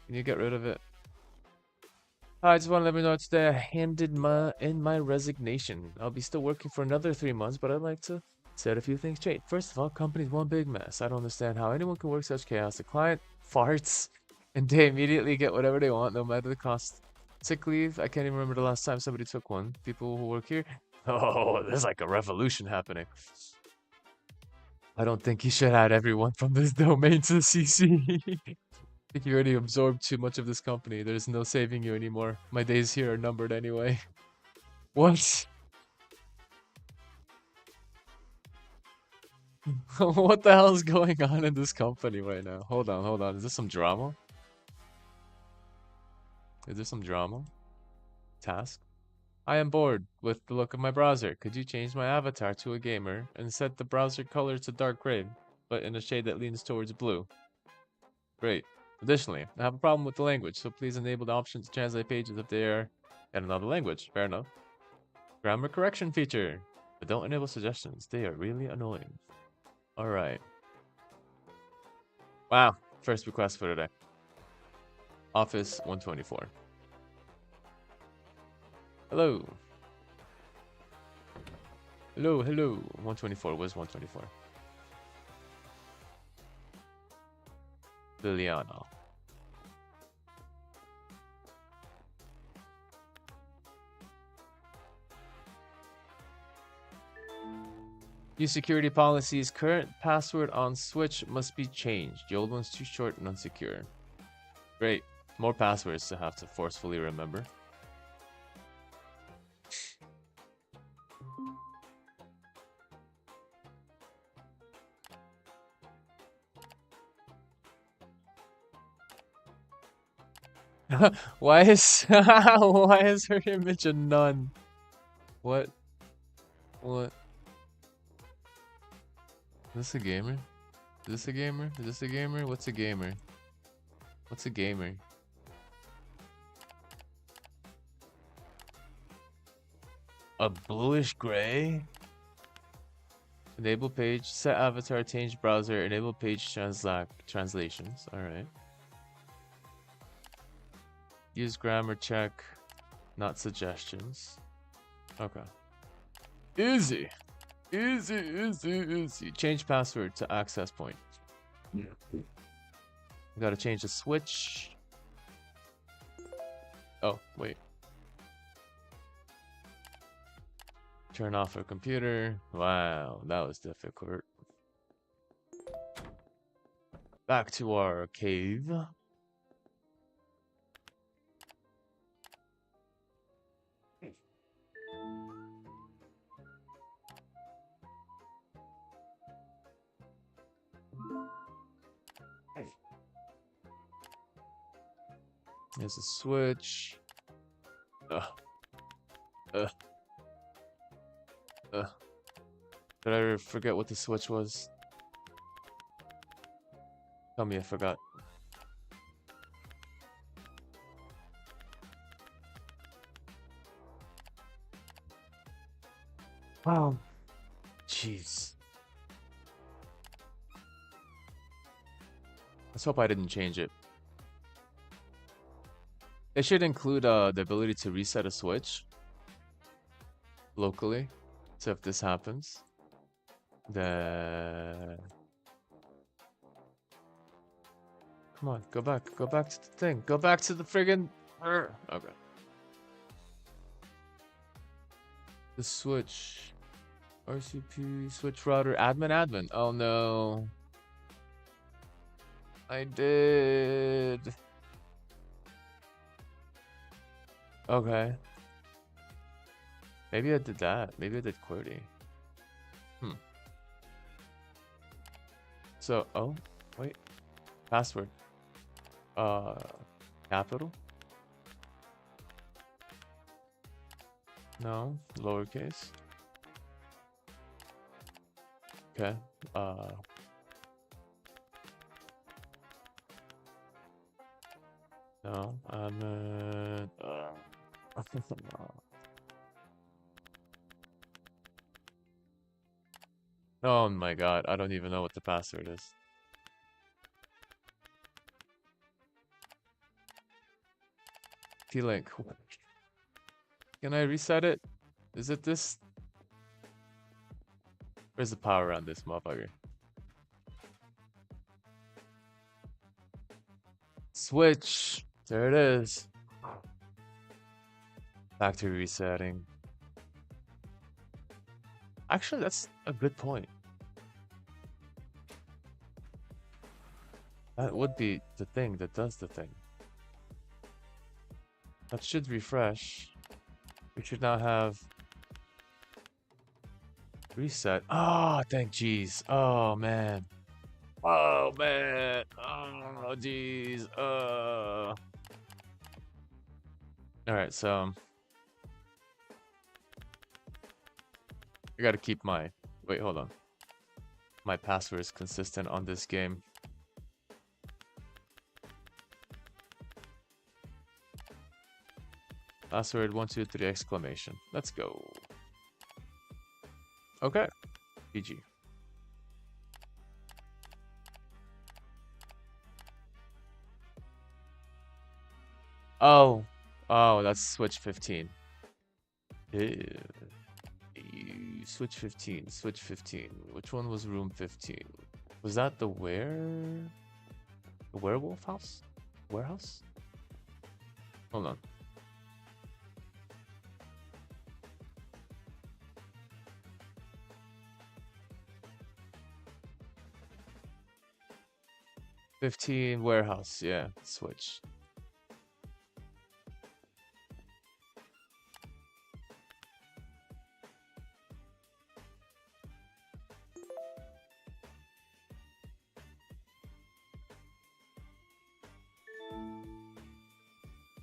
Can you get rid of it? I just want to let you know today I handed in my resignation. I'll be still working for another 3 months, but I'd like to set a few things straight. First of all, company's one big mess. I don't understand how anyone can work such chaos. The client farts, and they immediately get whatever they want, no matter the cost. Sick leave, I can't even remember the last time somebody took one. People who work here, oh, there's like a revolution happening. I don't think you should add everyone from this domain to CC. I think you already absorbed too much of this company. There's no saving you anymore. My days here are numbered anyway. What? What the hell is going on in this company right now? Hold on, hold on. Is this some drama? Is there some drama? Task? I am bored with the look of my browser. Could you change my avatar to a gamer and set the browser color to dark gray, but in a shade that leans towards blue? Great. Additionally, I have a problem with the language, so please enable the option to translate pages if they are in another language. Fair enough. Grammar correction feature. But don't enable suggestions. They are really annoying. Alright. Wow. First request for today. Office 124. Hello. Hello, hello. 124. Where's 124? Liliana. Use security policies. Current password on Switch must be changed. The old one's too short and unsecure. Great. More passwords to have to forcefully remember. Why is why is her image a nun? What? What? Is this a gamer? Is this a gamer? Is this a gamer? What's a gamer? What's a gamer? A bluish gray? Enable page, set avatar, change browser, enable page translations. Alright. Use grammar check, not suggestions. Okay. Easy. Easy, easy, easy. Change password to access point. Yeah. Gotta change the switch. Oh, wait. Turn off our computer. Wow, that was difficult. Back to our cave. There's a switch. Ugh. Ugh. Ugh. Did I forget what the switch was? Tell me I forgot. Wow. Jeez. Let's hope I didn't change it. It should include the ability to reset a switch locally. So if this happens, then come on, go back to the thing, go back to the friggin' okay. The switch, RCP switch router, admin. Oh no, I did. Okay. Maybe I did that. Maybe I did QWERTY. So, oh, wait. Password. Capital? No, lowercase. Okay. No, oh my god, I don't even know what the password is. T-Link. Can I reset it? Is it this? Where's the power on this motherfucker? Switch. There it is. Factory resetting. Actually, that's a good point. That would be the thing that does the thing. That should refresh. We should now have reset. Oh, thank jeez. Oh man. Oh man. Oh jeez. Alright, so I gotta keep my wait, hold on. My password is consistent on this game. Password 123 exclamation. Let's go. Okay. GG. Oh. Oh, that's switch 15. Ew. Switch 15. Switch 15. Which one was room 15? Was that the werewolf house? Warehouse? Hold on. $15 warehouse, yeah, switch.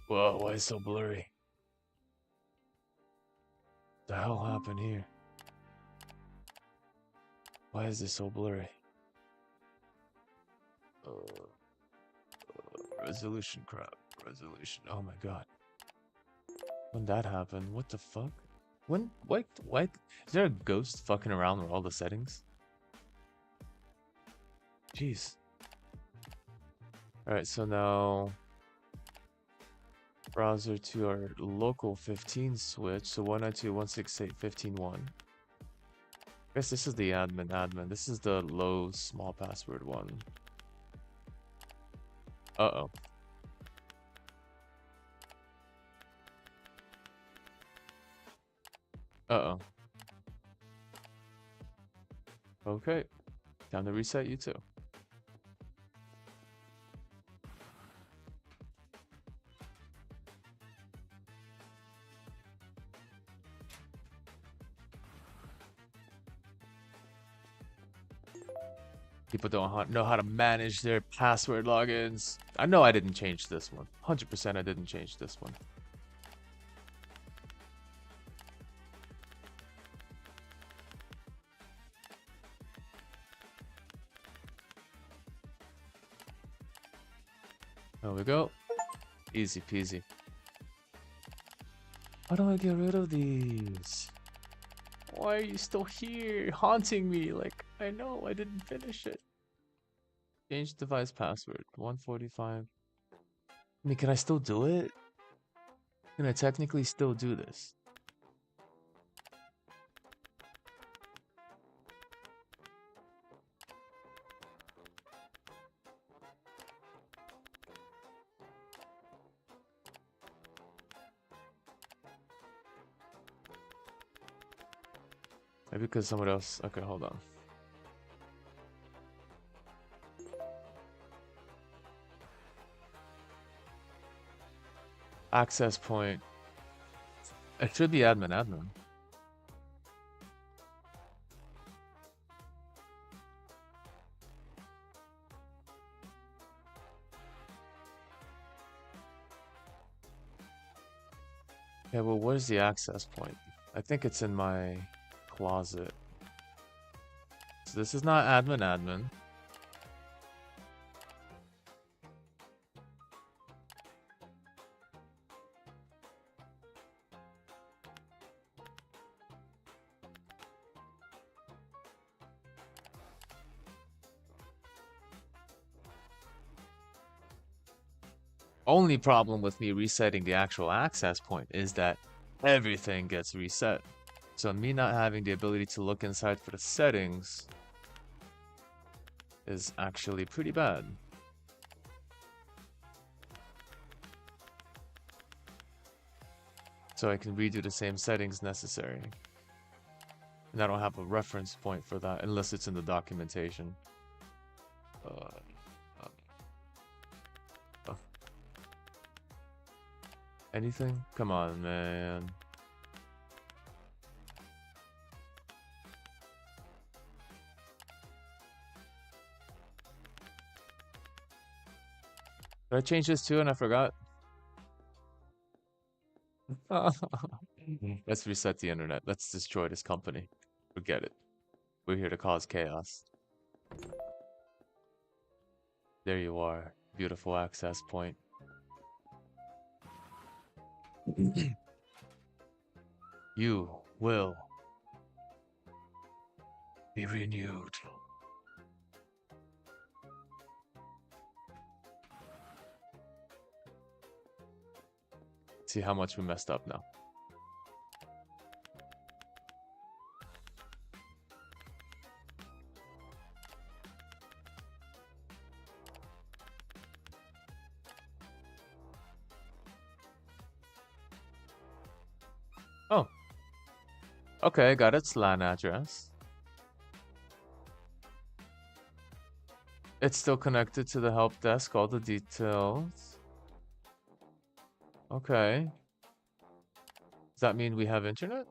Whoa, why is it so blurry? The hell happened here? Why is this so blurry? Resolution crap. Resolution. Oh my god. When that happened, what the fuck? When? What? What? Is there a ghost fucking around with all the settings? Jeez. Alright, so now browser to our local 15 switch. So 192.168.15.1. I guess this is the admin. This is the low small password one. Uh-oh. Uh-oh. Okay. Time to reset you too. People don't know how to manage their password logins. I know I didn't change this one. 100% I didn't change this one. There we go. Easy peasy. How do I get rid of these? Why are you still here, haunting me? Like, I know I didn't finish it. Change device password. 145. I mean, can I still do it? Can I technically still do this? Maybe because someone else. Okay, hold on. Access point. It should be admin. Yeah, well, where's the access point? I think it's in my closet. So this is not admin. Only problem with me resetting the actual access point is that everything gets reset. So me not having the ability to look inside for the settings is actually pretty bad. So I can redo the same settings necessary. And I don't have a reference point for that unless it's in the documentation. Anything? Come on, man. Did I change this too and I forgot? Let's reset the internet. Let's destroy this company. Forget it. We're here to cause chaos. There you are. Beautiful access point. You will be renewed. See how much we messed up now. Oh. Okay, got its LAN address. It's still connected to the help desk, all the details. Okay. Does that mean we have internet?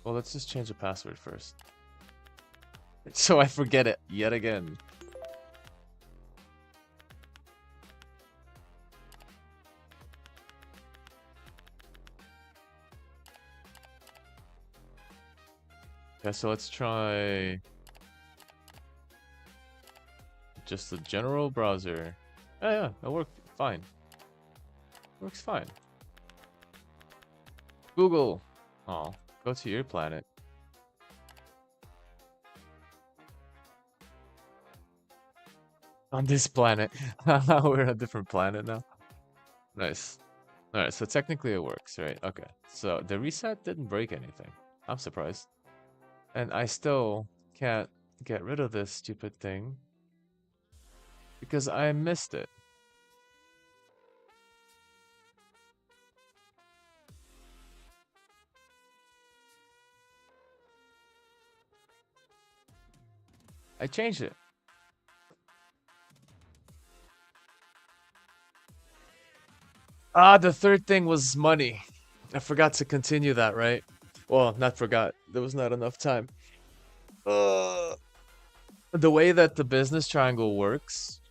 Well, let's just change the password first. So I forget it yet again. Okay, so let's try just the general browser. Oh yeah, it worked fine. Works fine. Google. Oh, go to your planet. On this planet. We're on a different planet now. Nice. Alright, so technically it works, right? Okay. So the reset didn't break anything. I'm surprised. And I still can't get rid of this stupid thing because I missed it. I changed it. Ah, the third thing was money. I forgot to continue that, right? Well, not forgot. There was not enough time. Uh, the way that the business triangle works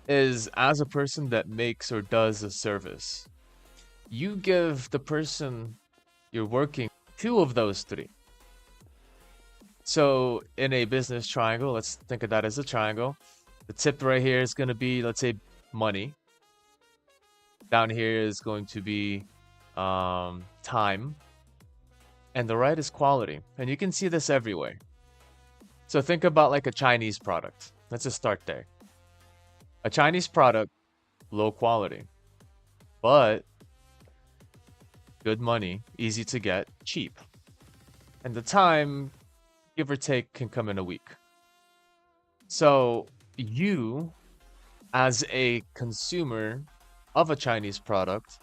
is as a person that makes or does a service, you give the person you're working two of those three. So in a business triangle, let's think of that as a triangle. The tip right here is going to be, let's say, money. Down here is going to be time. And the right is quality. And you can see this everywhere. So think about like a Chinese product. Let's just start there. A Chinese product, low quality, but good money, easy to get, cheap. And the time, give or take, can come in a week. So you, as a consumer of a Chinese product,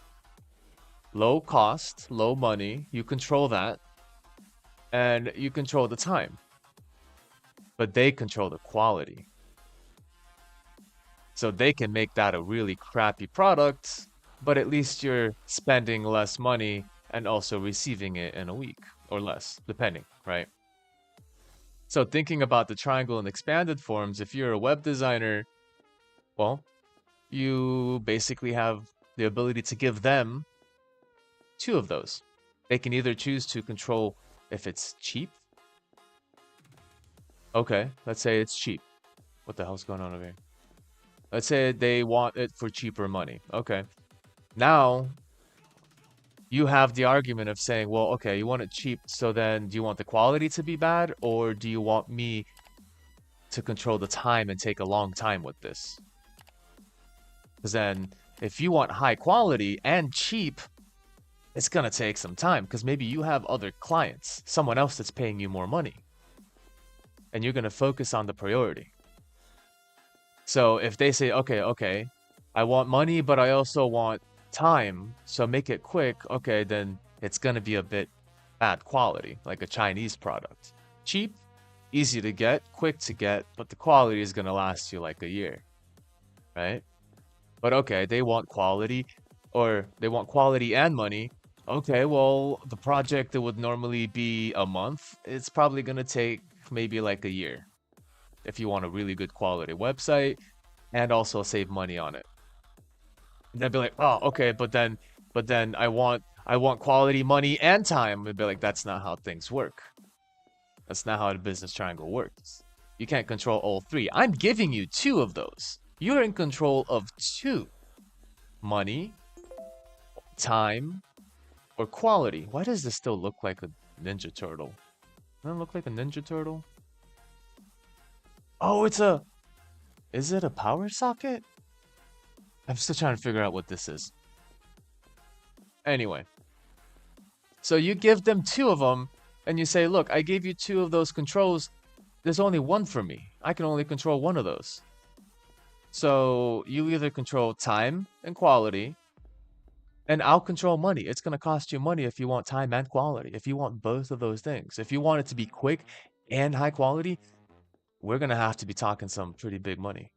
low cost, low money, you control that, and you control the time. But they control the quality. So they can make that a really crappy product, but at least you're spending less money and also receiving it in a week or less, depending, right? So thinking about the triangle and expanded forms, if you're a web designer, well, you basically have the ability to give them two of those. They can either choose to control if it's cheap. Okay, let's say it's cheap. What the hell's going on over here? Let's say they want it for cheaper money. Okay. Now you have the argument of saying, well, okay, you want it cheap, so then do you want the quality to be bad, or do you want me to control the time and take a long time with this? Because then if you want high quality and cheap, it's going to take some time because maybe you have other clients, someone else that's paying you more money, and you're going to focus on the priority. So if they say, okay, I want money, but I also want time, so make it quick, okay, then it's going to be a bit bad quality, like a Chinese product. Cheap, easy to get, quick to get, but the quality is going to last you like a year, right? But okay, they want quality, or they want quality and money. Okay, well, the project that would normally be a month, it's probably going to take maybe like a year if you want a really good quality website and also save money on it. And they'd be like, oh, okay, but then I want quality, money, and time. They'd be like, that's not how things work. That's not how the business triangle works. You can't control all three. I'm giving you two of those. You're in control of two. Money, time, or quality. Why does this still look like a Ninja Turtle? Doesn't it look like a Ninja Turtle? Oh, is it a power socket? I'm still trying to figure out what this is. Anyway, so you give them two of them and you say, look, I gave you two of those controls. There's only one for me. I can only control one of those. So you either control time and quality, and I'll control money. It's going to cost you money if you want time and quality, if you want both of those things. If you want it to be quick and high quality, we're going to have to be talking some pretty big money.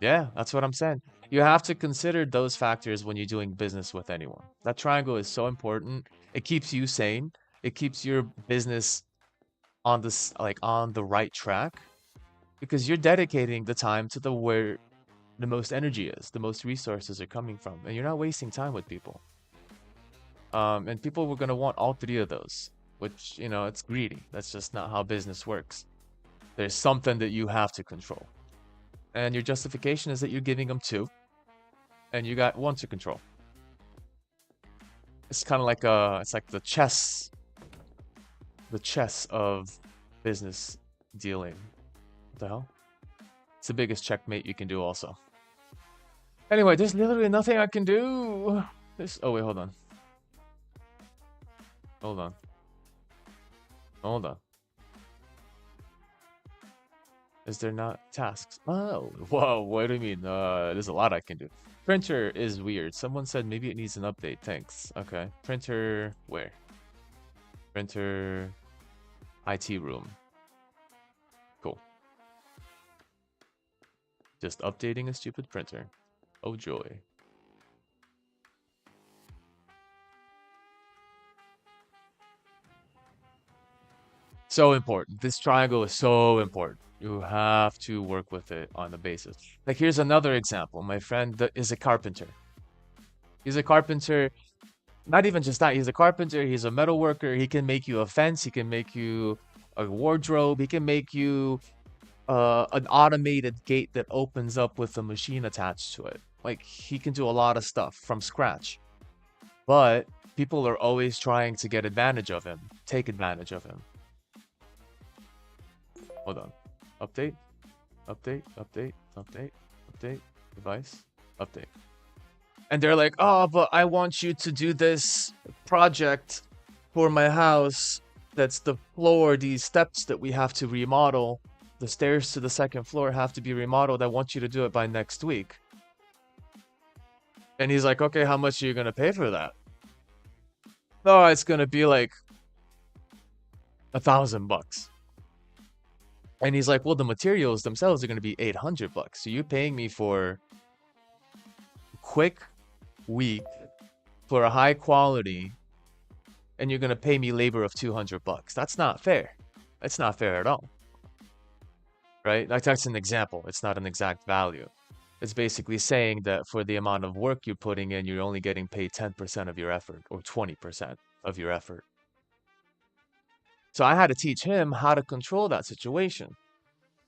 Yeah, that's what I'm saying. You have to consider those factors when you're doing business with anyone. That triangle is so important. It keeps you sane. It keeps your business on this, like on the right track, because you're dedicating the time to the where the most energy is, the most resources are coming from, and you're not wasting time with people. And people were gonna want all three of those, which, it's greedy. That's just not how business works. There's something that you have to control. And your justification is that you're giving them two, and you got one to control. It's kind of like it's like the chess of business dealing. What the hell? It's the biggest checkmate you can do also. Anyway, there's literally nothing I can do. Oh wait, hold on. Hold on. Hold on. Is there not tasks? Oh, whoa, what do you mean? There's a lot I can do. Printer is weird. Someone said maybe it needs an update. Thanks. Okay. Printer, where? Printer, IT room. Cool. Just updating a stupid printer. Oh joy. So important. This triangle is so important. You have to work with it on the basis. Like, here's another example. My friend that is a carpenter. He's a carpenter. Not even just that. He's a carpenter. He's a metal worker. He can make you a fence. He can make you a wardrobe. He can make you an automated gate that opens up with a machine attached to it. Like, he can do a lot of stuff from scratch. But people are always trying to get advantage of him, take advantage of him. Hold on. Update, update, update, update, update, device, update. And they're like, oh, but I want you to do this project for my house. That's the floor, these steps that we have to remodel. The stairs to the second floor have to be remodeled. I want you to do it by next week. And he's like, okay, how much are you going to pay for that? Oh, it's going to be like $1,000. And he's like, well, the materials themselves are going to be $800. So you're paying me for quick week for a high quality, and you're going to pay me labor of $200. That's not fair. That's not fair at all. Right? That's an example. It's not an exact value. It's basically saying that for the amount of work you're putting in, you're only getting paid 10% of your effort or 20% of your effort. So I had to teach him how to control that situation,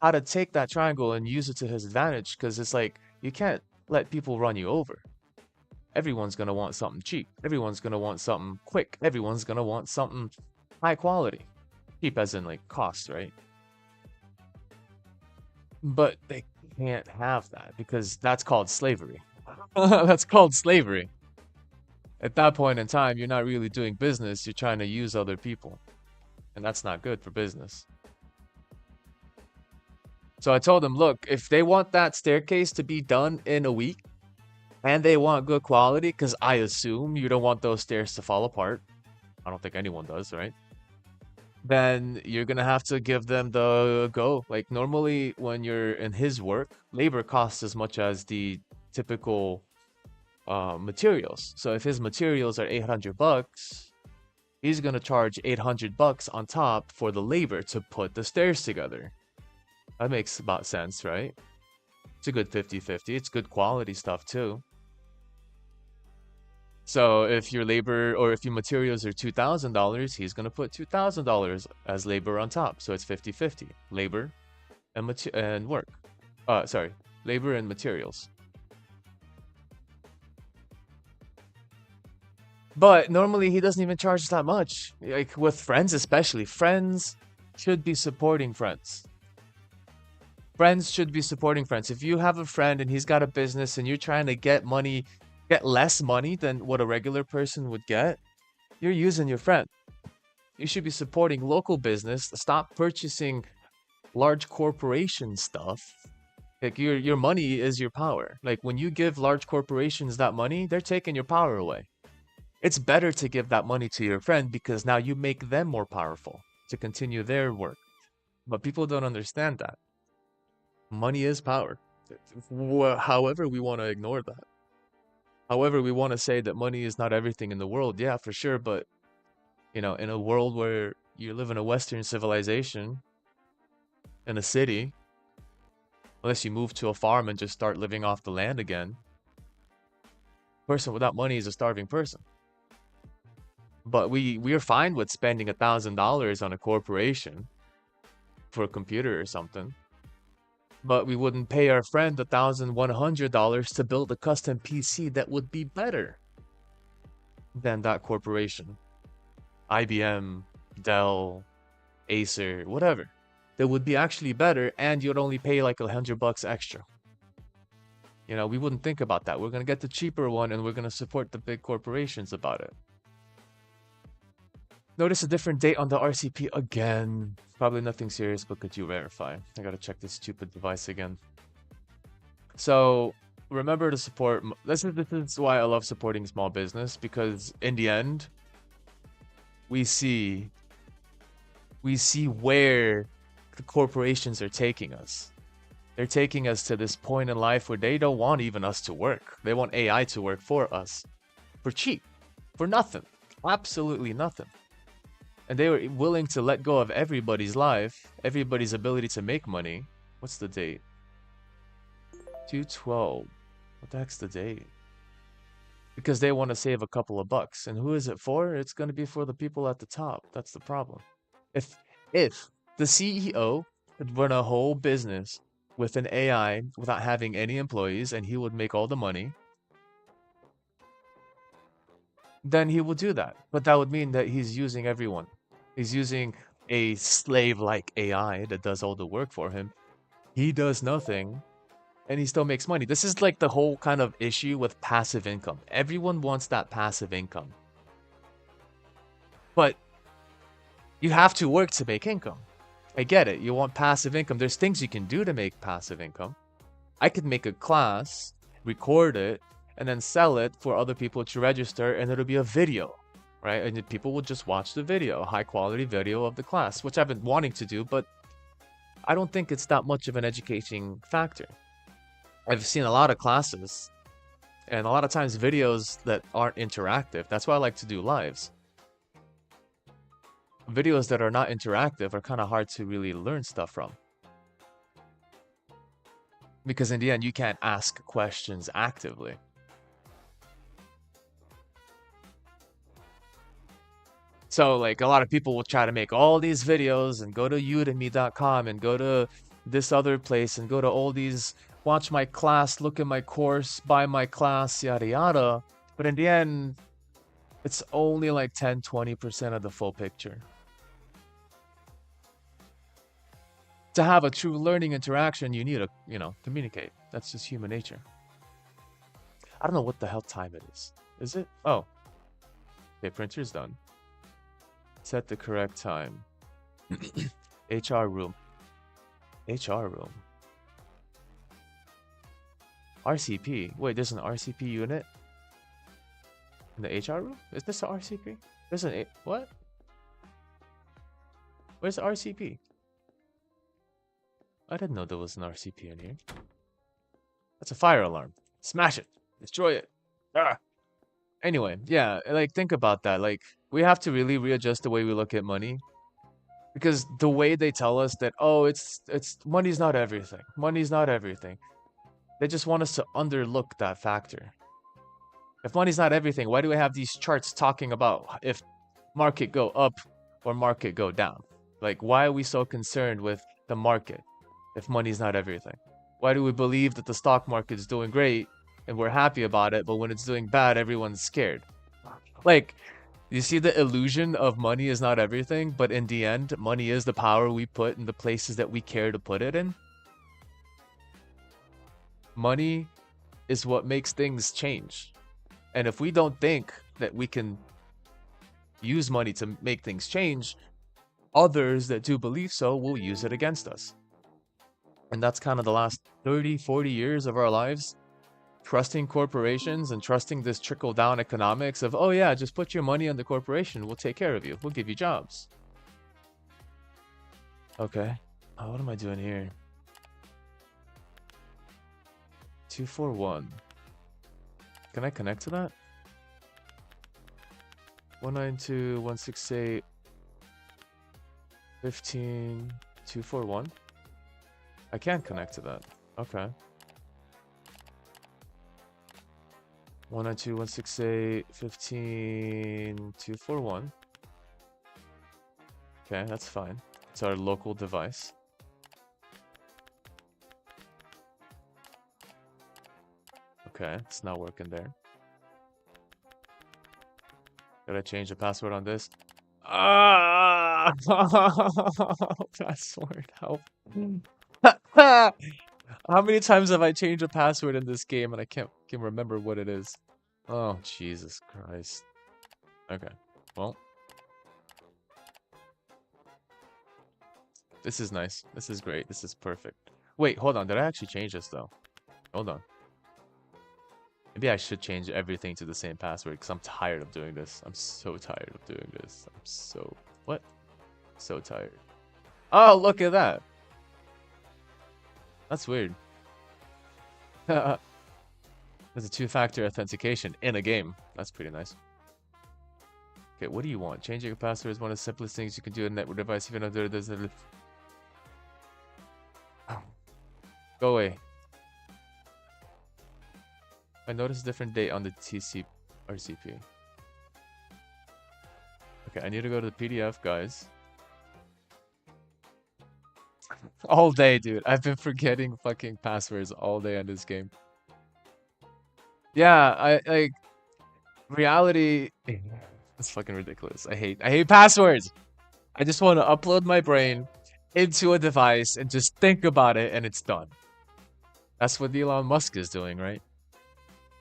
how to take that triangle and use it to his advantage, because it's like, you can't let people run you over. Everyone's going to want something cheap. Everyone's going to want something quick. Everyone's going to want something high quality. Cheap as in like cost, right? But they can't have that because that's called slavery. That's called slavery. At that point in time, you're not really doing business. You're trying to use other people. And that's not good for business. So I told them, look, if they want that staircase to be done in a week and they want good quality, because I assume you don't want those stairs to fall apart. I don't think anyone does, right? Then you're going to have to give them the go. Like normally when you're in his work, labor costs as much as the typical materials. So if his materials are $800, he's going to charge $800 on top for the labor to put the stairs together. That makes about sense, right? It's a good 50-50. It's good quality stuff too. So if your labor or if your materials are $2,000, he's going to put $2,000 as labor on top. So it's 50-50. Labor and work. Sorry, labor and materials. But normally he doesn't even charge that much. Like with friends especially. Friends should be supporting friends. Friends should be supporting friends. If you have a friend and he's got a business and you're trying to get less money than what a regular person would get, you're using your friend. You should be supporting local business. Stop purchasing large corporation stuff. Like your money is your power. Like when you give large corporations that money, they're taking your power away. It's better to give that money to your friend because now you make them more powerful to continue their work. But people don't understand that. Money is power. However, we want to ignore that. However, we want to say that money is not everything in the world. Yeah, for sure. But, in a world where you live in a Western civilization in a city, unless you move to a farm and just start living off the land again. Person without money is a starving person. But we're fine with spending $1,000 on a corporation for a computer or something. But we wouldn't pay our friend $1,100 to build a custom PC that would be better than that corporation. IBM, Dell, Acer, whatever. That would be actually better, and you'd only pay like $100 extra. You know, we wouldn't think about that. We're gonna get the cheaper one, and we're gonna support the big corporations about it. Notice a different date on the RCP again. Probably nothing serious, but could you verify? I gotta check this stupid device again. So remember to support. This is why I love supporting small business, because in the end, we see where the corporations are taking us. They're taking us to this point in life where they don't want even us to work. They want AI to work for us for cheap, for nothing, absolutely nothing. And they were willing to let go of everybody's life, everybody's ability to make money. What's the date? 2/12. What the heck's the date? Because they want to save a couple of bucks. And who is it for? It's going to be for the people at the top. That's the problem. If the CEO could run a whole business with an AI without having any employees, and he would make all the money, then he will do that. But that would mean that he's using everyone. He's using a slave-like AI that does all the work for him. He does nothing, and he still makes money. This is like the whole kind of issue with passive income. Everyone wants that passive income. But you have to work to make income. I get it. You want passive income. There's things you can do to make passive income. I could make a class, record it, and then sell it for other people to register, and it'll be a video, right? And people will just watch the video, a high quality video of the class, which I've been wanting to do, but I don't think it's that much of an educating factor. I've seen a lot of classes, and a lot of times videos that aren't interactive. That's why I like to do lives. Videos that are not interactive are kind of hard to really learn stuff from. Because in the end, you can't ask questions actively. So like a lot of people will try to make all these videos and go to udemy.com and go to this other place and go to all these, watch my class, look at my course, buy my class, yada yada. But in the end, it's only like 10-20% of the full picture. To have a true learning interaction, you need to, communicate. That's just human nature. I don't know what the hell time it is. Is it? Oh. Okay, printer's done. Set the correct time. HR room. HR room. RCP. Wait, there's an RCP unit in the HR room? Is this an RCP? There's an what? Where's the RCP? I didn't know there was an RCP in here. That's a fire alarm. Smash it. Destroy it. Ah. Anyway, yeah, like think about that. Like we have to really readjust the way we look at money. Because the way they tell us that, oh, it's money's not everything. Money's not everything. They just want us to underlook that factor. If money's not everything, why do we have these charts talking about if market go up or market go down? Like, why are we so concerned with the market if money's not everything? Why do we believe that the stock market is doing great and we're happy about it, but when it's doing bad, everyone's scared? Like, you see the illusion of money is not everything, but in the end, money is the power we put in the places that we care to put it in. Money is what makes things change. And if we don't think that we can use money to make things change, others that do believe so will use it against us. And that's kind of the last 30, 40 years of our lives. Trusting corporations and trusting this trickle-down economics of, oh yeah, just put your money in the corporation. We'll take care of you. We'll give you jobs. Okay. Oh, what am I doing here? 241. Can I connect to that? 192.168. 15241. I can't connect to that. Okay. 192.168.15.241. Okay, that's fine. It's our local device. Okay, it's not working there. Gotta change the password on this. Ah! Password, help. How many times have I changed a password in this game and I can't remember what it is? Oh, Jesus Christ. Okay, well. This is nice. This is great. This is perfect. Wait, hold on. Did I actually change this though? Hold on. Maybe I should change everything to the same password because I'm tired of doing this. I'm so tired of doing this. I'm so... What? So tired. Oh, look at that. That's weird. There's a two-factor authentication in a game. That's pretty nice. Okay, what do you want? Changing your password is one of the simplest things you can do on a network device, even though there's a... Go away. I noticed a different date on the RCP. Okay, I need to go to the PDF, guys. All day, dude. I've been forgetting fucking passwords all day on this game. Yeah, I like reality. It's fucking ridiculous. I hate passwords. I just want to upload my brain into a device and just think about it and it's done. That's what Elon Musk is doing, right?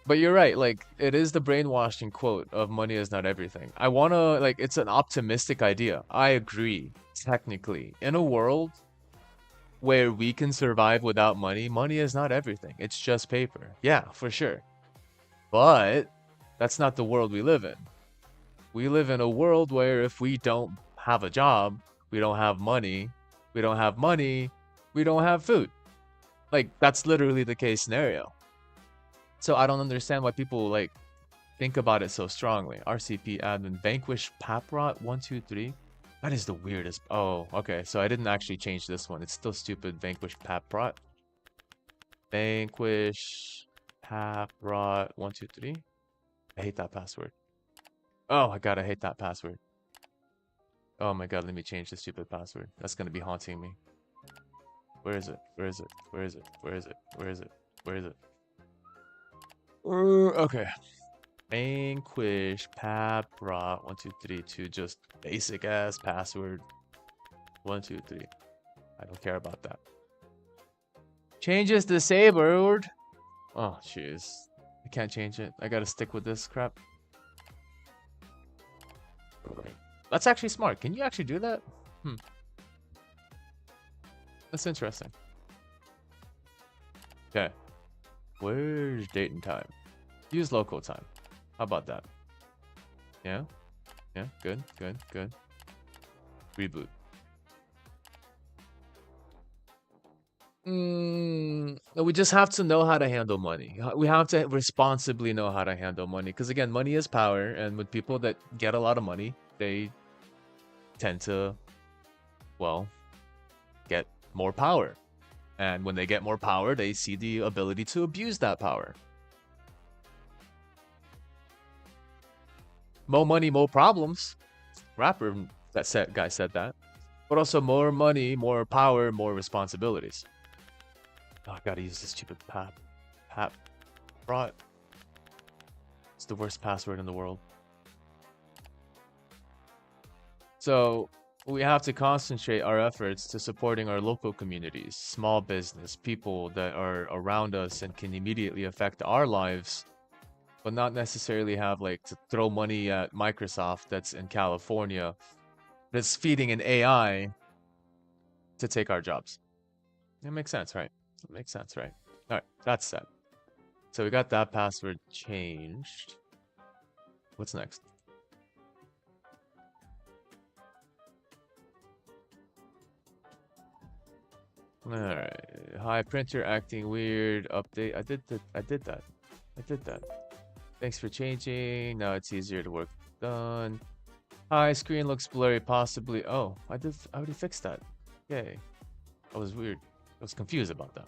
But you're right, like, it is the brainwashing quote of money is not everything. I wanna, like, it's an optimistic idea. I agree, technically. In a world where we can survive without money, money is not everything. It's just paper. Yeah, for sure. But that's not the world we live in. We live in a world where if we don't have a job, we don't have money, we don't have money, we don't have food. Like, that's literally the case scenario. So I don't understand why people, like, think about it so strongly. RCP admin Vanquish Paprot 123. That is the weirdest. Oh, okay. So I didn't actually change this one. It's still stupid. Vanquish Paprot. Vanquish Paprot 123. I hate that password. Oh my god, I hate that password. Oh my god, let me change the stupid password. That's gonna be haunting me. Where is it? Where is it? Where is it? Where is it? Where is it? Where is it? Okay. Vanquish Paprot 123 to just basic ass password 123. I don't care about that. Changes disabled. Oh jeez, I can't change it. I gotta stick with this crap. That's actually smart. Can you actually do that? That's interesting. Okay. Where's date and time? Use local time. How about that? Yeah? Yeah, good, good, good. Reboot. We just have to know how to handle money. We have to responsibly know how to handle money. Because again, money is power. And with people that get a lot of money, they tend to, well, get more power. And when they get more power, they see the ability to abuse that power. More money, more problems. Rapper guy said that. But also more money, more power, more responsibilities. Oh, I gotta use this stupid Paprot. It's the worst password in the world. So we have to concentrate our efforts to supporting our local communities, small business, people that are around us and can immediately affect our lives, but not necessarily have like to throw money at Microsoft that's in California that's feeding an AI to take our jobs. It makes sense, right? It makes sense, right? All right, that's set. So we got that password changed. What's next? All right. Hi, printer acting weird. Update. I did that. Thanks for changing. Now it's easier to work. Done. Hi, screen looks blurry, possibly. Oh, I already fixed that. Yay. That was weird. I was confused about that.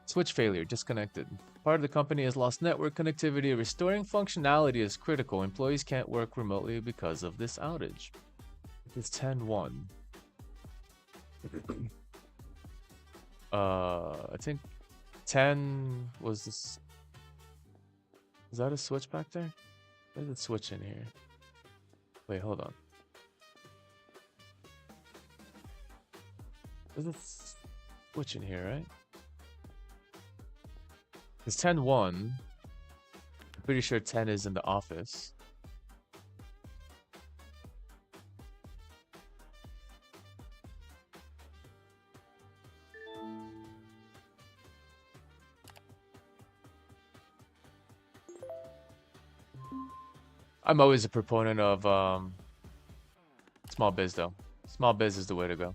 Switch failure, disconnected. Part of the company has lost network connectivity. Restoring functionality is critical. Employees can't work remotely because of this outage. It's 10-1. I think 10 was this. Is that a switch back there? There's a switch in here. Wait, hold on. There's a switch in here, right? It's 10-1. I'm pretty sure 10 is in the office. I'm always a proponent of small biz though. Small biz is the way to go.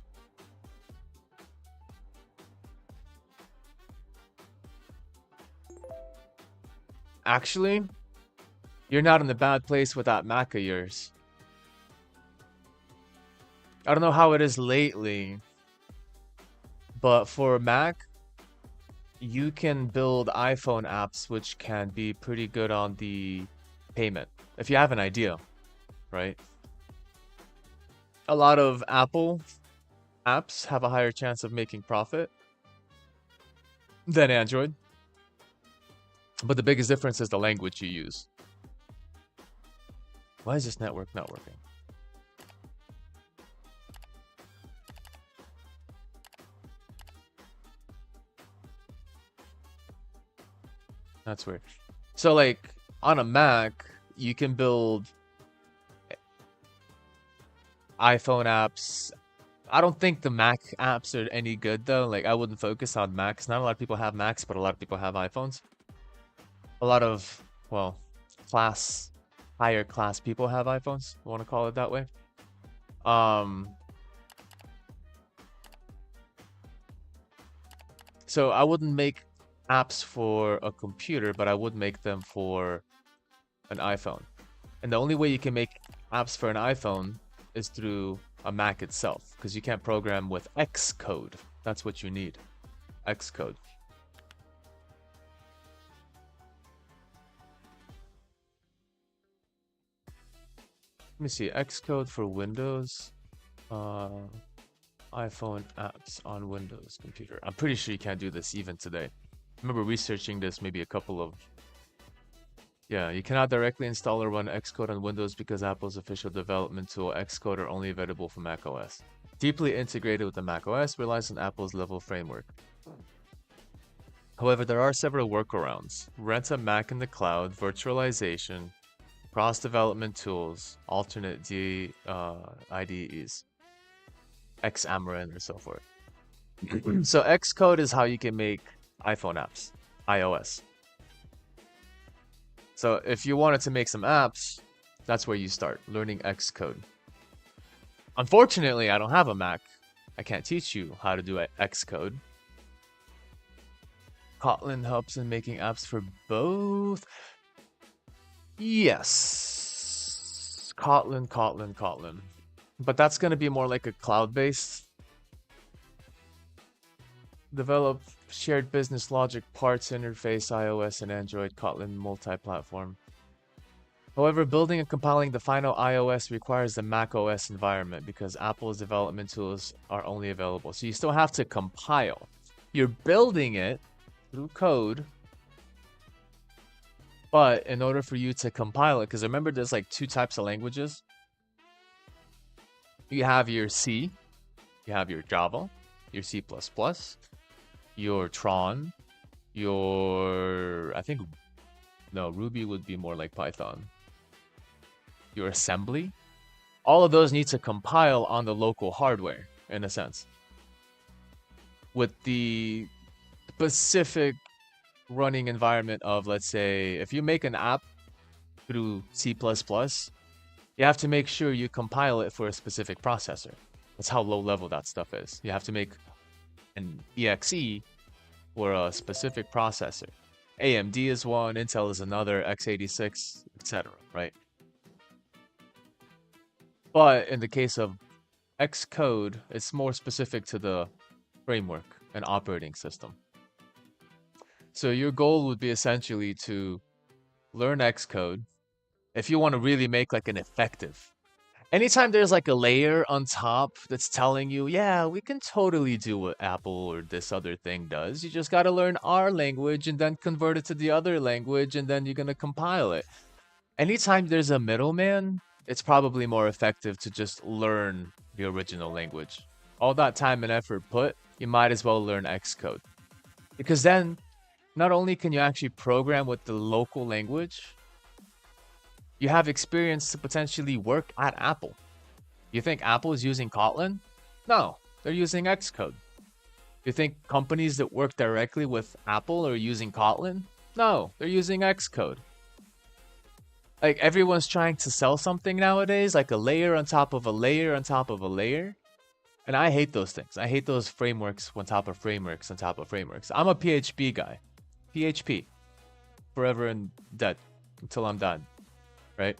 Actually, you're not in the bad place with that Mac of yours. I don't know how it is lately, but for Mac, you can build iPhone apps which can be pretty good on the payment. If you have an idea, right? A lot of Apple apps have a higher chance of making profit than Android. But the biggest difference is the language you use. Why is this network not working? That's weird. So like on a Mac, you can build iPhone apps. I don't think the Mac apps are any good though. Like I wouldn't focus on Macs. Not a lot of people have Macs, but a lot of people have iPhones. A lot of, well, higher class people have iPhones. I want to call it that way. So I wouldn't make apps for a computer, but I would make them for an iPhone. And the only way you can make apps for an iPhone is through a Mac itself, because you can't program with Xcode. That's what you need. Xcode. Let me see. Xcode for Windows. iPhone apps on Windows computer. I'm pretty sure you can't do this even today. I remember researching this maybe a couple of... Yeah, you cannot directly install or run Xcode on Windows because Apple's official development tool Xcode are only available for macOS. Deeply integrated with the macOS, relies on Apple's level framework. However, there are several workarounds. Rent a Mac in the cloud, virtualization, cross-development tools, alternate IDEs, XAMPP, or so forth. So Xcode is how you can make iPhone apps, iOS. So if you wanted to make some apps, that's where you start, learning Xcode. Unfortunately, I don't have a Mac. I can't teach you how to do Xcode. Kotlin helps in making apps for both. Yes. Kotlin. But that's going to be more like a cloud-based. Develop shared business logic parts interface, iOS and Android, Kotlin multi-platform. However, building and compiling the final iOS requires the macOS environment because Apple's development tools are only available. So you still have to compile. You're building it through code, but in order for you to compile it, because remember there's like two types of languages. You have your C, you have your Java, your C++, your Tron, your, no, Ruby would be more like Python. Your assembly. All of those need to compile on the local hardware, in a sense. With the specific running environment of, let's say, if you make an app through C++, you have to make sure you compile it for a specific processor. That's how low level that stuff is. You have to make an exe for a specific processor. AMD is one, Intel is another, x86, etc., right? But in the case of Xcode, it's more specific to the framework and operating system. So your goal would be essentially to learn Xcode if you want to really make like an effective. Anytime there's like a layer on top that's telling you, yeah, we can totally do what Apple or this other thing does. You just got to learn our language and then convert it to the other language and then you're going to compile it. Anytime there's a middleman, it's probably more effective to just learn the original language. All that time and effort put, you might as well learn Xcode. Because then, not only can you actually program with the local language, you have experience to potentially work at Apple. You think Apple is using Kotlin? No, they're using Xcode. You think companies that work directly with Apple are using Kotlin? No, they're using Xcode. Like everyone's trying to sell something nowadays, like a layer on top of a layer on top of a layer. And I hate those things. I hate those frameworks on top of frameworks on top of frameworks. I'm a PHP guy. PHP. Forever and dead. Until I'm done. Right?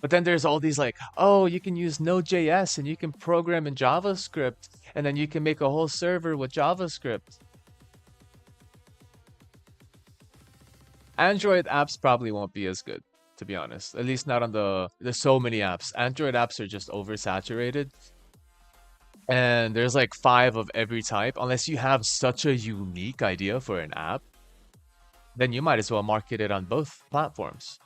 But then there's all these like, oh, you can use Node.js and you can program in JavaScript. And then you can make a whole server with JavaScript. Android apps probably won't be as good, to be honest. At least not on there's so many apps. Android apps are just oversaturated. And there's like 5 of every type. Unless you have such a unique idea for an app, then you might as well market it on both platforms.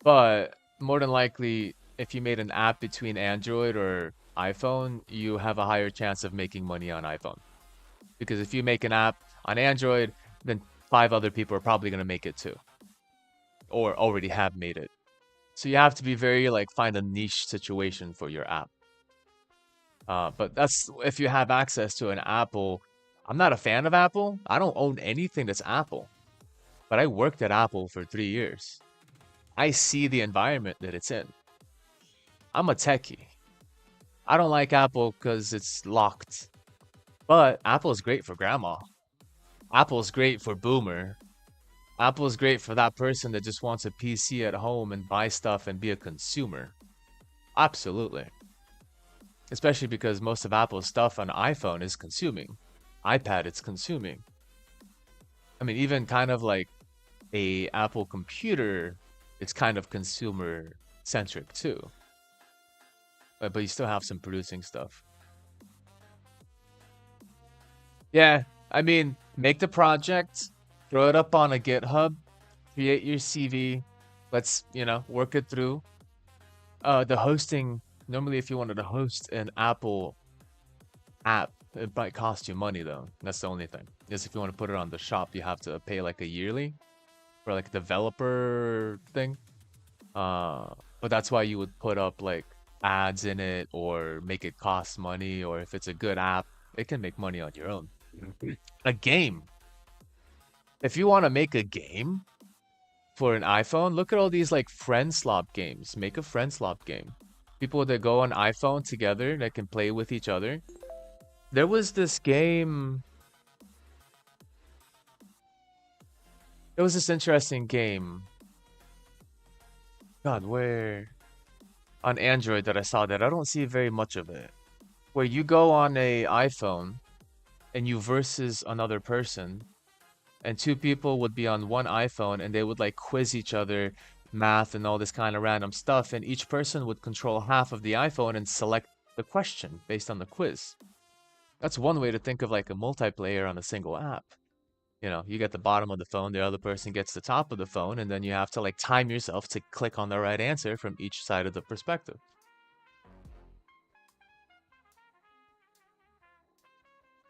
But more than likely, if you made an app between Android or iPhone, you have a higher chance of making money on iPhone. Because if you make an app on Android, then 5 other people are probably going to make it too. Or already have made it. So you have to be very like find a niche situation for your app. But that's if you have access to an Apple. I'm not a fan of Apple. I don't own anything that's Apple. But I worked at Apple for 3 years. I see the environment that it's in. I'm a techie. I don't like Apple because it's locked. But Apple's great for grandma. Apple's great for boomer. Apple's great for that person that just wants a PC at home and buy stuff and be a consumer. Absolutely. Especially because most of Apple's stuff on iPhone is consuming. iPad, it's consuming. I mean, even kind of like a Apple computer, it's kind of consumer centric too. But you still have some producing stuff. Yeah, I mean, make the project, throw it up on a GitHub, create your CV. Let's, work it through. The hosting, normally if you wanted to host an Apple app, it might cost you money though. That's the only thing. Is if you want to put it on the shop, you have to pay like a yearly for like a developer thing. But that's why you would put up like ads in it or make it cost money, or if it's a good app, it can make money on your own. A game. If you want to make a game for an iPhone, look at all these like friend slop games. Make a friend slop game. People that go on iPhone together that can play with each other. There was this game. It was this interesting game. God, where on Android that I saw that I don't see very much of it. Where you go on a iPhone and you versus another person, and 2 people would be on one iPhone and they would like quiz each other math and all this kind of random stuff, and each person would control half of the iPhone and select the question based on the quiz. That's one way to think of like a multiplayer on a single app. You get the bottom of the phone, the other person gets the top of the phone, and then you have to like time yourself to click on the right answer from each side of the perspective.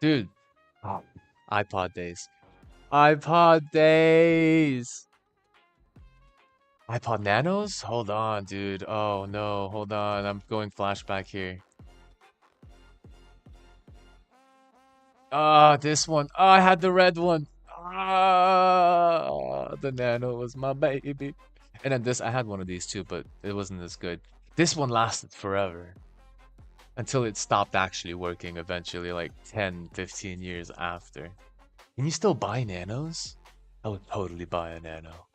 Dude, oh, iPod days. iPod days. iPod Nanos? Hold on, dude. Oh no, hold on. I'm going flashback here. Ah, this one. Oh, I had the red one. Ah, the Nano was my baby. And then I had one of these too, but it wasn't as good. This one lasted forever. Until it stopped actually working eventually, like 10, 15 years after. Can you still buy Nanos? I would totally buy a Nano.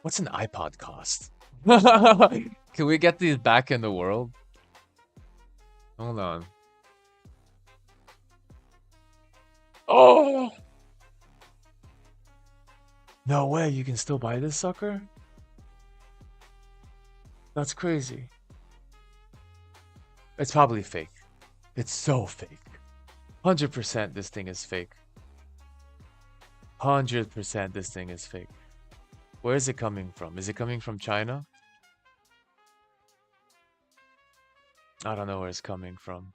What's an iPod cost? Can we get these back in the world? Hold on. Oh! No way, you can still buy this sucker? That's crazy. It's probably fake. It's so fake. 100% this thing is fake. 100% this thing is fake. Where is it coming from? Is it coming from China? I don't know where it's coming from.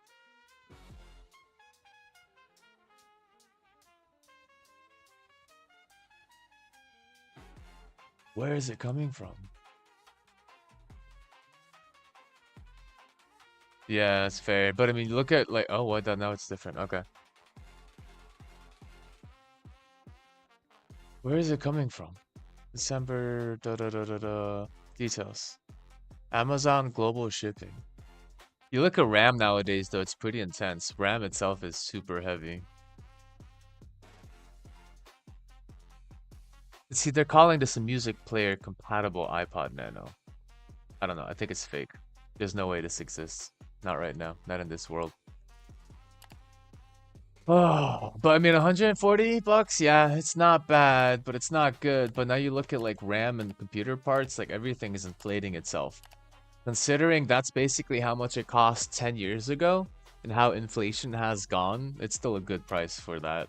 Where is it coming from? Yeah, it's fair. But I mean, look at like, oh, what? Now it's different. Okay. Where is it coming from? December, details. Amazon global shipping. You look at RAM nowadays, though, it's pretty intense. RAM itself is super heavy. See, they're calling this a music player compatible iPod Nano. I don't know. I think it's fake. There's no way this exists. Not right now. Not in this world. Oh, but I mean, 140 bucks, yeah, it's not bad, but it's not good. But now you look at like RAM and computer parts, like everything is inflating itself. Considering that's basically how much it cost 10 years ago and how inflation has gone, it's still a good price for that.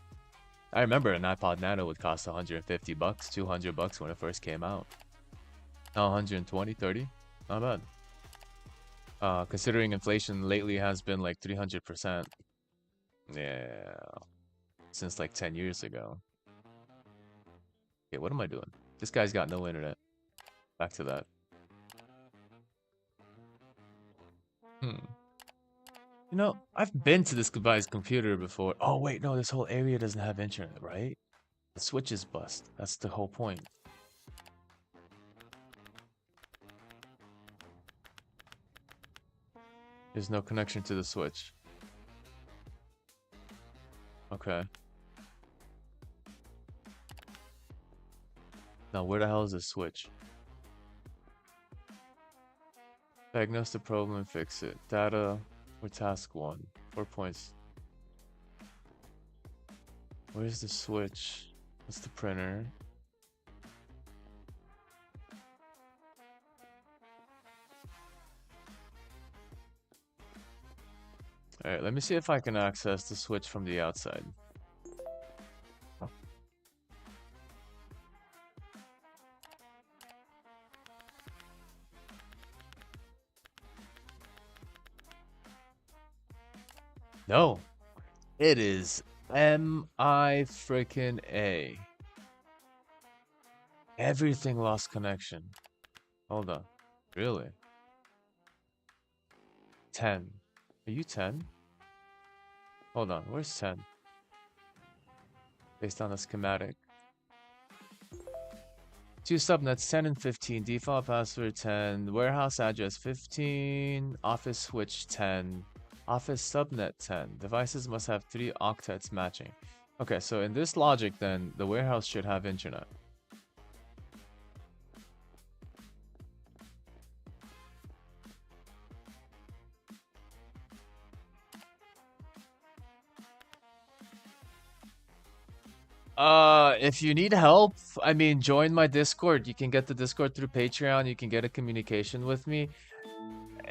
I remember an iPod Nano would cost 150 bucks, 200 bucks when it first came out. Now 120, 30, not bad. Considering inflation lately has been like 300%. Yeah, since like 10 years ago. Okay, what am I doing? This guy's got no internet. Back to that. Hmm. You know, I've been to this guy's computer before. Oh, wait, no, this whole area doesn't have internet, right? The switch is bust. That's the whole point. There's no connection to the switch. Okay. Now, where the hell is the switch? Diagnose the problem and fix it. Data or task 1. 4 points. Where's the switch? What's the printer? Alright, let me see if I can access the switch from the outside. No, it is M-I freaking A. Everything lost connection. Hold on. Really? 10. Are you 10? Hold on, where's 10? Based on the schematic. Two subnets, 10 and 15. Default password 10. Warehouse address 15. Office switch 10. Office subnet 10. Devices must have 3 octets matching. Okay, so in this logic then, the warehouse should have internet. If you need help, I mean, join my Discord. You can get the Discord through Patreon. You can get a communication with me.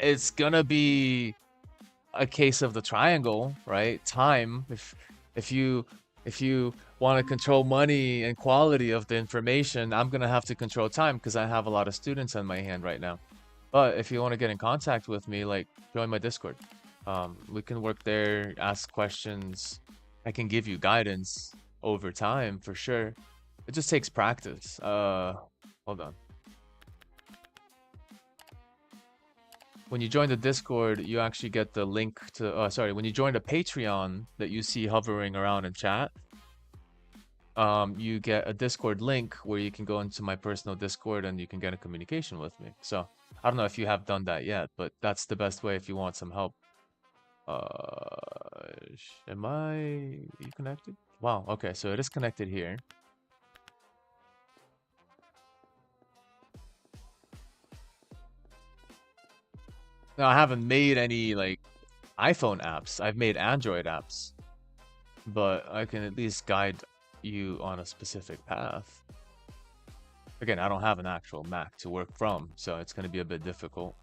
It's gonna be a case of the triangle, right? Time. If you want to control money and quality of the information, I'm gonna have to control time because I have a lot of students on my hand right now. But if you want to get in contact with me, like join my Discord. We can work there, ask questions. I can give you guidance over time for sure. It just takes practice. Hold on. When you join the Discord, you actually get the link to, sorry, when you join the Patreon that you see hovering around in chat, you get a Discord link where you can go into my personal Discord and you can get a communication with me. So I don't know if you have done that yet, but that's the best way if you want some help. Am I, you connected? Wow, okay, so it is connected here. Now, I haven't made any like iPhone apps. I've made Android apps, but I can at least guide you on a specific path. Again, I don't have an actual Mac to work from, so it's going to be a bit difficult.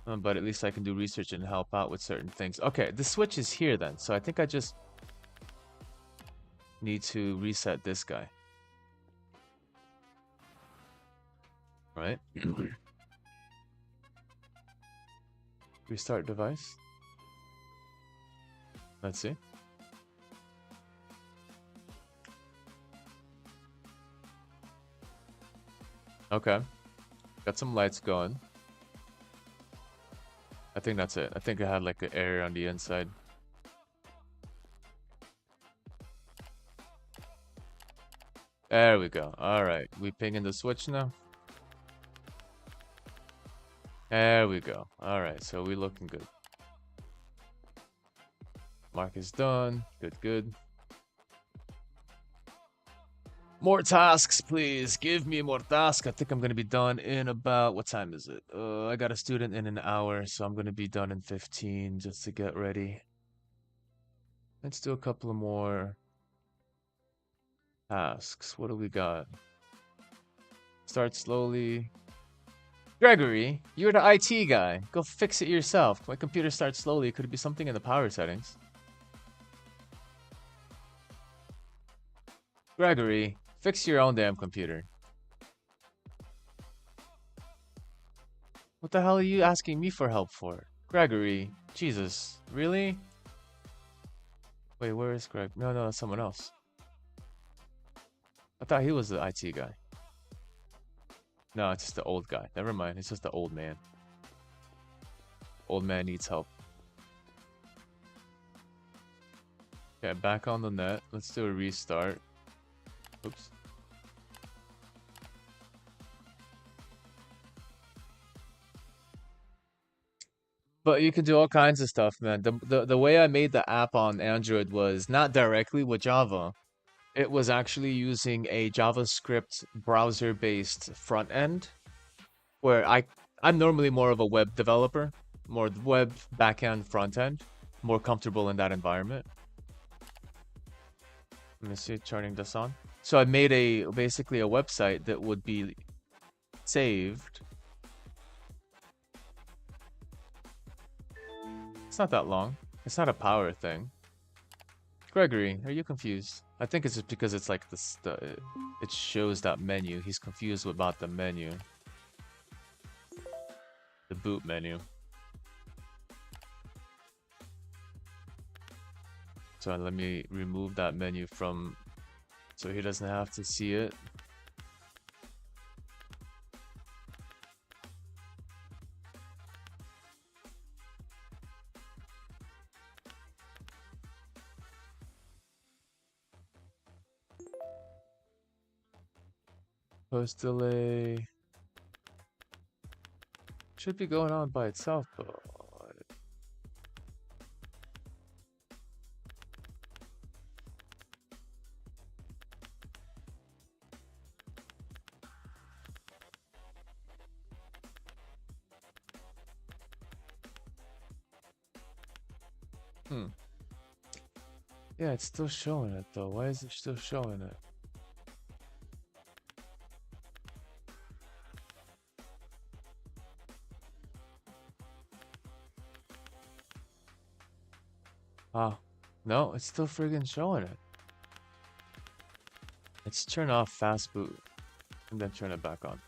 But at least I can do research and help out with certain things. Okay, the switch is here then, so I think I just need to reset this guy. Right? Restart device. Let's see. Okay. Got some lights going. I think that's it. I think I had like an error on the inside. There we go. Alright. We pinging the switch now. There we go. Alright, so we looking good. Mark is done. Good, good. More tasks, please. Give me more tasks. I think I'm gonna be done in about, what time is it? I got a student in an hour, so I'm gonna be done in 15 just to get ready. Let's do a couple of more tasks. What do we got? Start slowly. Gregory, you're the IT guy. Go fix it yourself. My computer starts slowly. Could it be something in the power settings? Gregory, fix your own damn computer. What the hell are you asking me for help for? Gregory, Jesus, really? Wait, where is Greg? No, no, that's someone else. I thought he was the IT guy. No, it's just the old guy. Never mind, it's just the old man. Old man needs help. Okay, back on the net. Let's do a restart. Oops. But you can do all kinds of stuff, man. The way I made the app on Android was not directly with Java. It was actually using a JavaScript browser-based front end, where I'm normally more of a web developer, more web backend front end, more comfortable in that environment. Let me see, turning this on. So I made basically a website that would be saved. It's not that long. It's not a power thing. Gregory, are you confused? I think it's just because it's like this. It shows that menu. He's confused about the menu. The boot menu. So let me remove that menu from, so he doesn't have to see it. Post delay should be going on by itself, but yeah, it's still showing it though. Why is it still showing it? Ah, no, it's still friggin' showing it. Let's turn off fast boot and then turn it back on.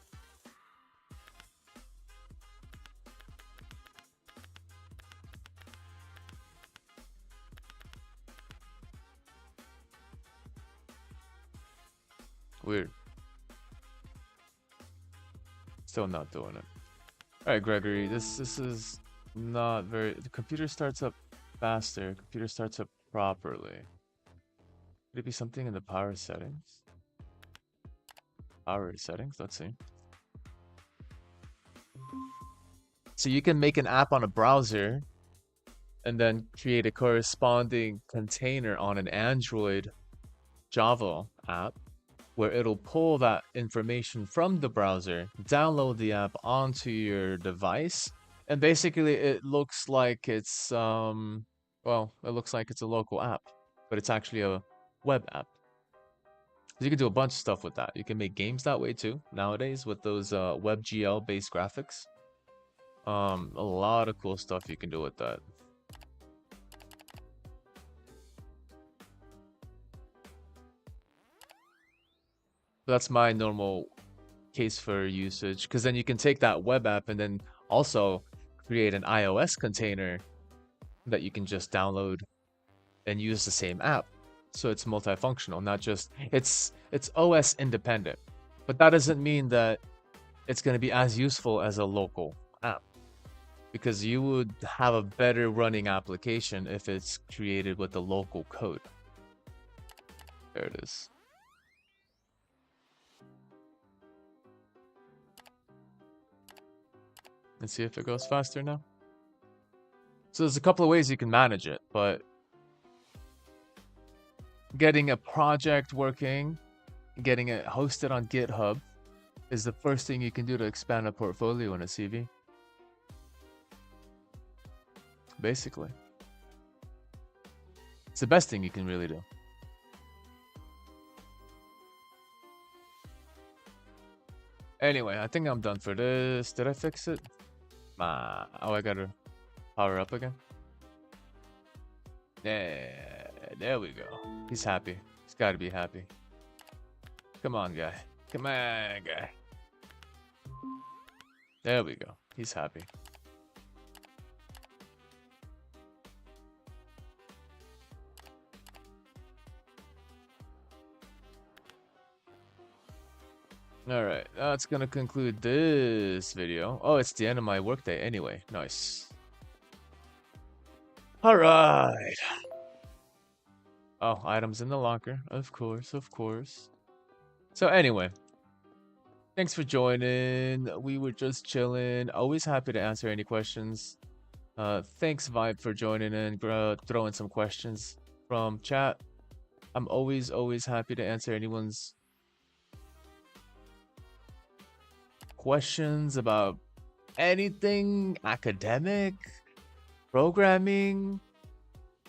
Weird. Still not doing it. Alright, Gregory, this is not very. The computer starts up faster. Computer starts up properly. Could it be something in the power settings? Power settings, let's see. So you can make an app on a browser and then create a corresponding container on an Android Java app. where it'll pull that information from the browser, download the app onto your device, and basically it looks like it's well, it looks like it's a local app, but it's actually a web app. You can do a bunch of stuff with that. You can make games that way too nowadays with those WebGL based graphics. A lot of cool stuff you can do with that. That's my normal case for usage, because then you can take that web app and then also create an iOS container that you can just download and use the same app. So it's multifunctional, not just it's OS independent. But that doesn't mean that it's going to be as useful as a local app, because you would have a better running application if it's created with the local code. There it is. Let's see if it goes faster now. So there's a couple of ways you can manage it, but getting a project working, getting it hosted on GitHub is the first thing you can do to expand a portfolio in a CV. Basically. It's the best thing you can really do. Anyway, I think I'm done for this. Did I fix it? Oh, I gotta power up again. Yeah, there we go. He's happy. He's gotta be happy. Come on, guy. Come on, guy. There we go. He's happy. Alright, that's gonna conclude this video. Oh, it's the end of my workday anyway. Nice. Alright. Oh, items in the locker. Of course, of course. So anyway, thanks for joining. We were just chilling. Always happy to answer any questions. Thanks, Vibe, for joining in, throwing some questions from chat. I'm always happy to answer anyone's questions about anything academic, programming,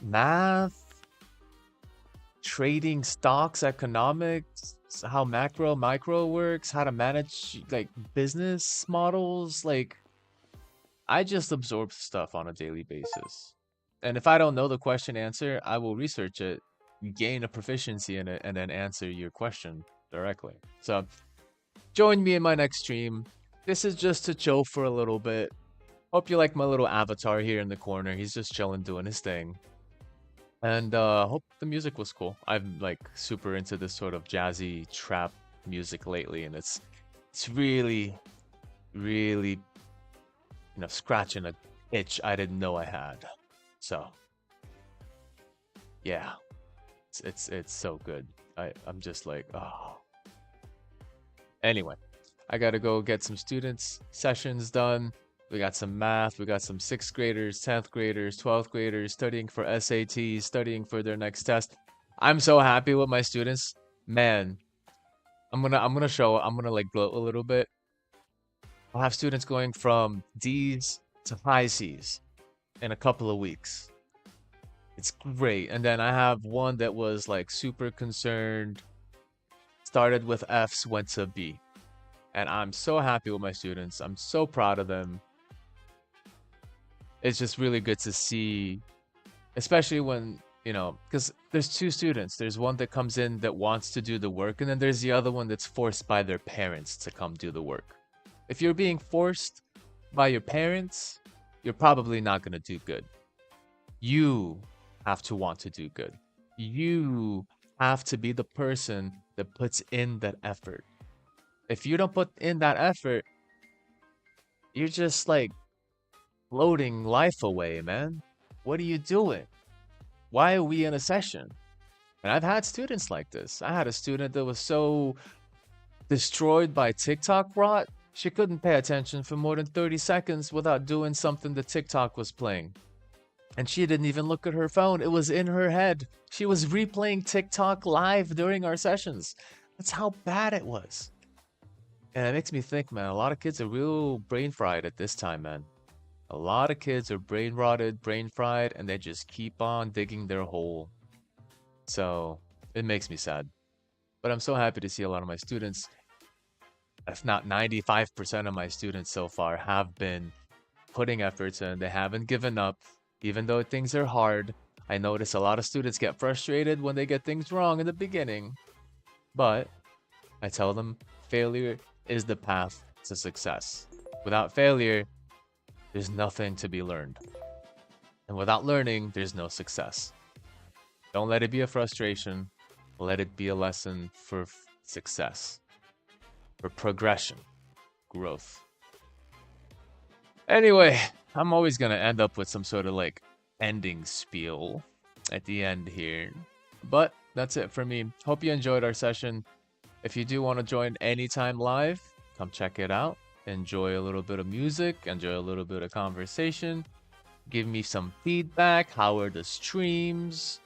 math, trading stocks, economics, how macro, micro works, how to manage like business models. Like, I just absorb stuff on a daily basis. And if I don't know the question answer, I will research it, gain a proficiency in it, and then answer your question directly. So join me in my next stream. This is just to chill for a little bit. Hope you like my little avatar here in the corner. He's just chilling, doing his thing. And hope the music was cool. I'm like super into this sort of jazzy trap music lately, and it's really, you know, scratching a itch I didn't know I had. So yeah, it's so good. I'm just like, oh. Anyway, I gotta go get some students' sessions done. We got some math, we got some 6th graders, 10th graders, 12th graders studying for SATs, studying for their next test. I'm so happy with my students. Man, I'm gonna like gloat a little bit. I'll have students going from D's to high C's in a couple of weeks. It's great. And then I have one that was like super concerned, started with F's, went to B. And I'm so happy with my students. I'm so proud of them. It's just really good to see, especially when, you know, because there's 2 students. There's one that comes in that wants to do the work, and then there's the other one that's forced by their parents to come do the work. If you're being forced by your parents, you're probably not going to do good. You have to want to do good. You have to be the person that puts in that effort. If you don't put in that effort, you're just like floating life away, man. What are you doing? Why are we in a session? And I've had students like this. I had a student that was so destroyed by TikTok rot, she couldn't pay attention for more than 30 seconds without doing something that TikTok was playing. And she didn't even look at her phone. It was in her head. She was replaying TikTok live during our sessions. That's how bad it was. And it makes me think, man, a lot of kids are real brain fried at this time, man. A lot of kids are brain rotted, brain fried, and they just keep on digging their hole. So it makes me sad. But I'm so happy to see a lot of my students, if not 95% of my students so far, have been putting efforts in. They haven't given up, even though things are hard. I notice a lot of students get frustrated when they get things wrong in the beginning. But I tell them failure is the path to success. Without failure, there's nothing to be learned. And without learning, there's no success. Don't let it be a frustration. Let it be a lesson for success, for progression, growth. Anyway, I'm always going to end up with some sort of like ending spiel at the end here. But that's it for me. Hope you enjoyed our session. If you do want to join anytime live, come check it out. Enjoy a little bit of music, enjoy a little bit of conversation. Give me some feedback. How are the streams?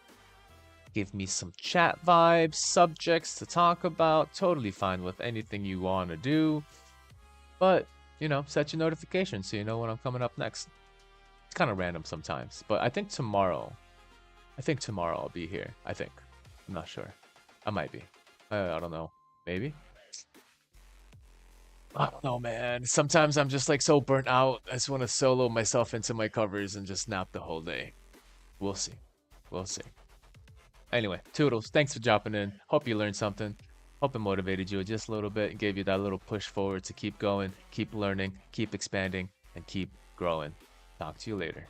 Give me some chat vibes, subjects to talk about. Totally fine with anything you want to do. But, you know, set your notifications so you know when I'm coming up next. It's kind of random sometimes. But I think tomorrow I'll be here. I think. I'm not sure. I might be. I don't know. Maybe? I don't know, man. Sometimes I'm just like so burnt out. I just want to solo myself into my covers and just nap the whole day. We'll see. We'll see. Anyway, Toodles, thanks for dropping in. Hope you learned something. Hope it motivated you just a little bit and gave you that little push forward to keep going, keep learning, keep expanding, and keep growing. Talk to you later.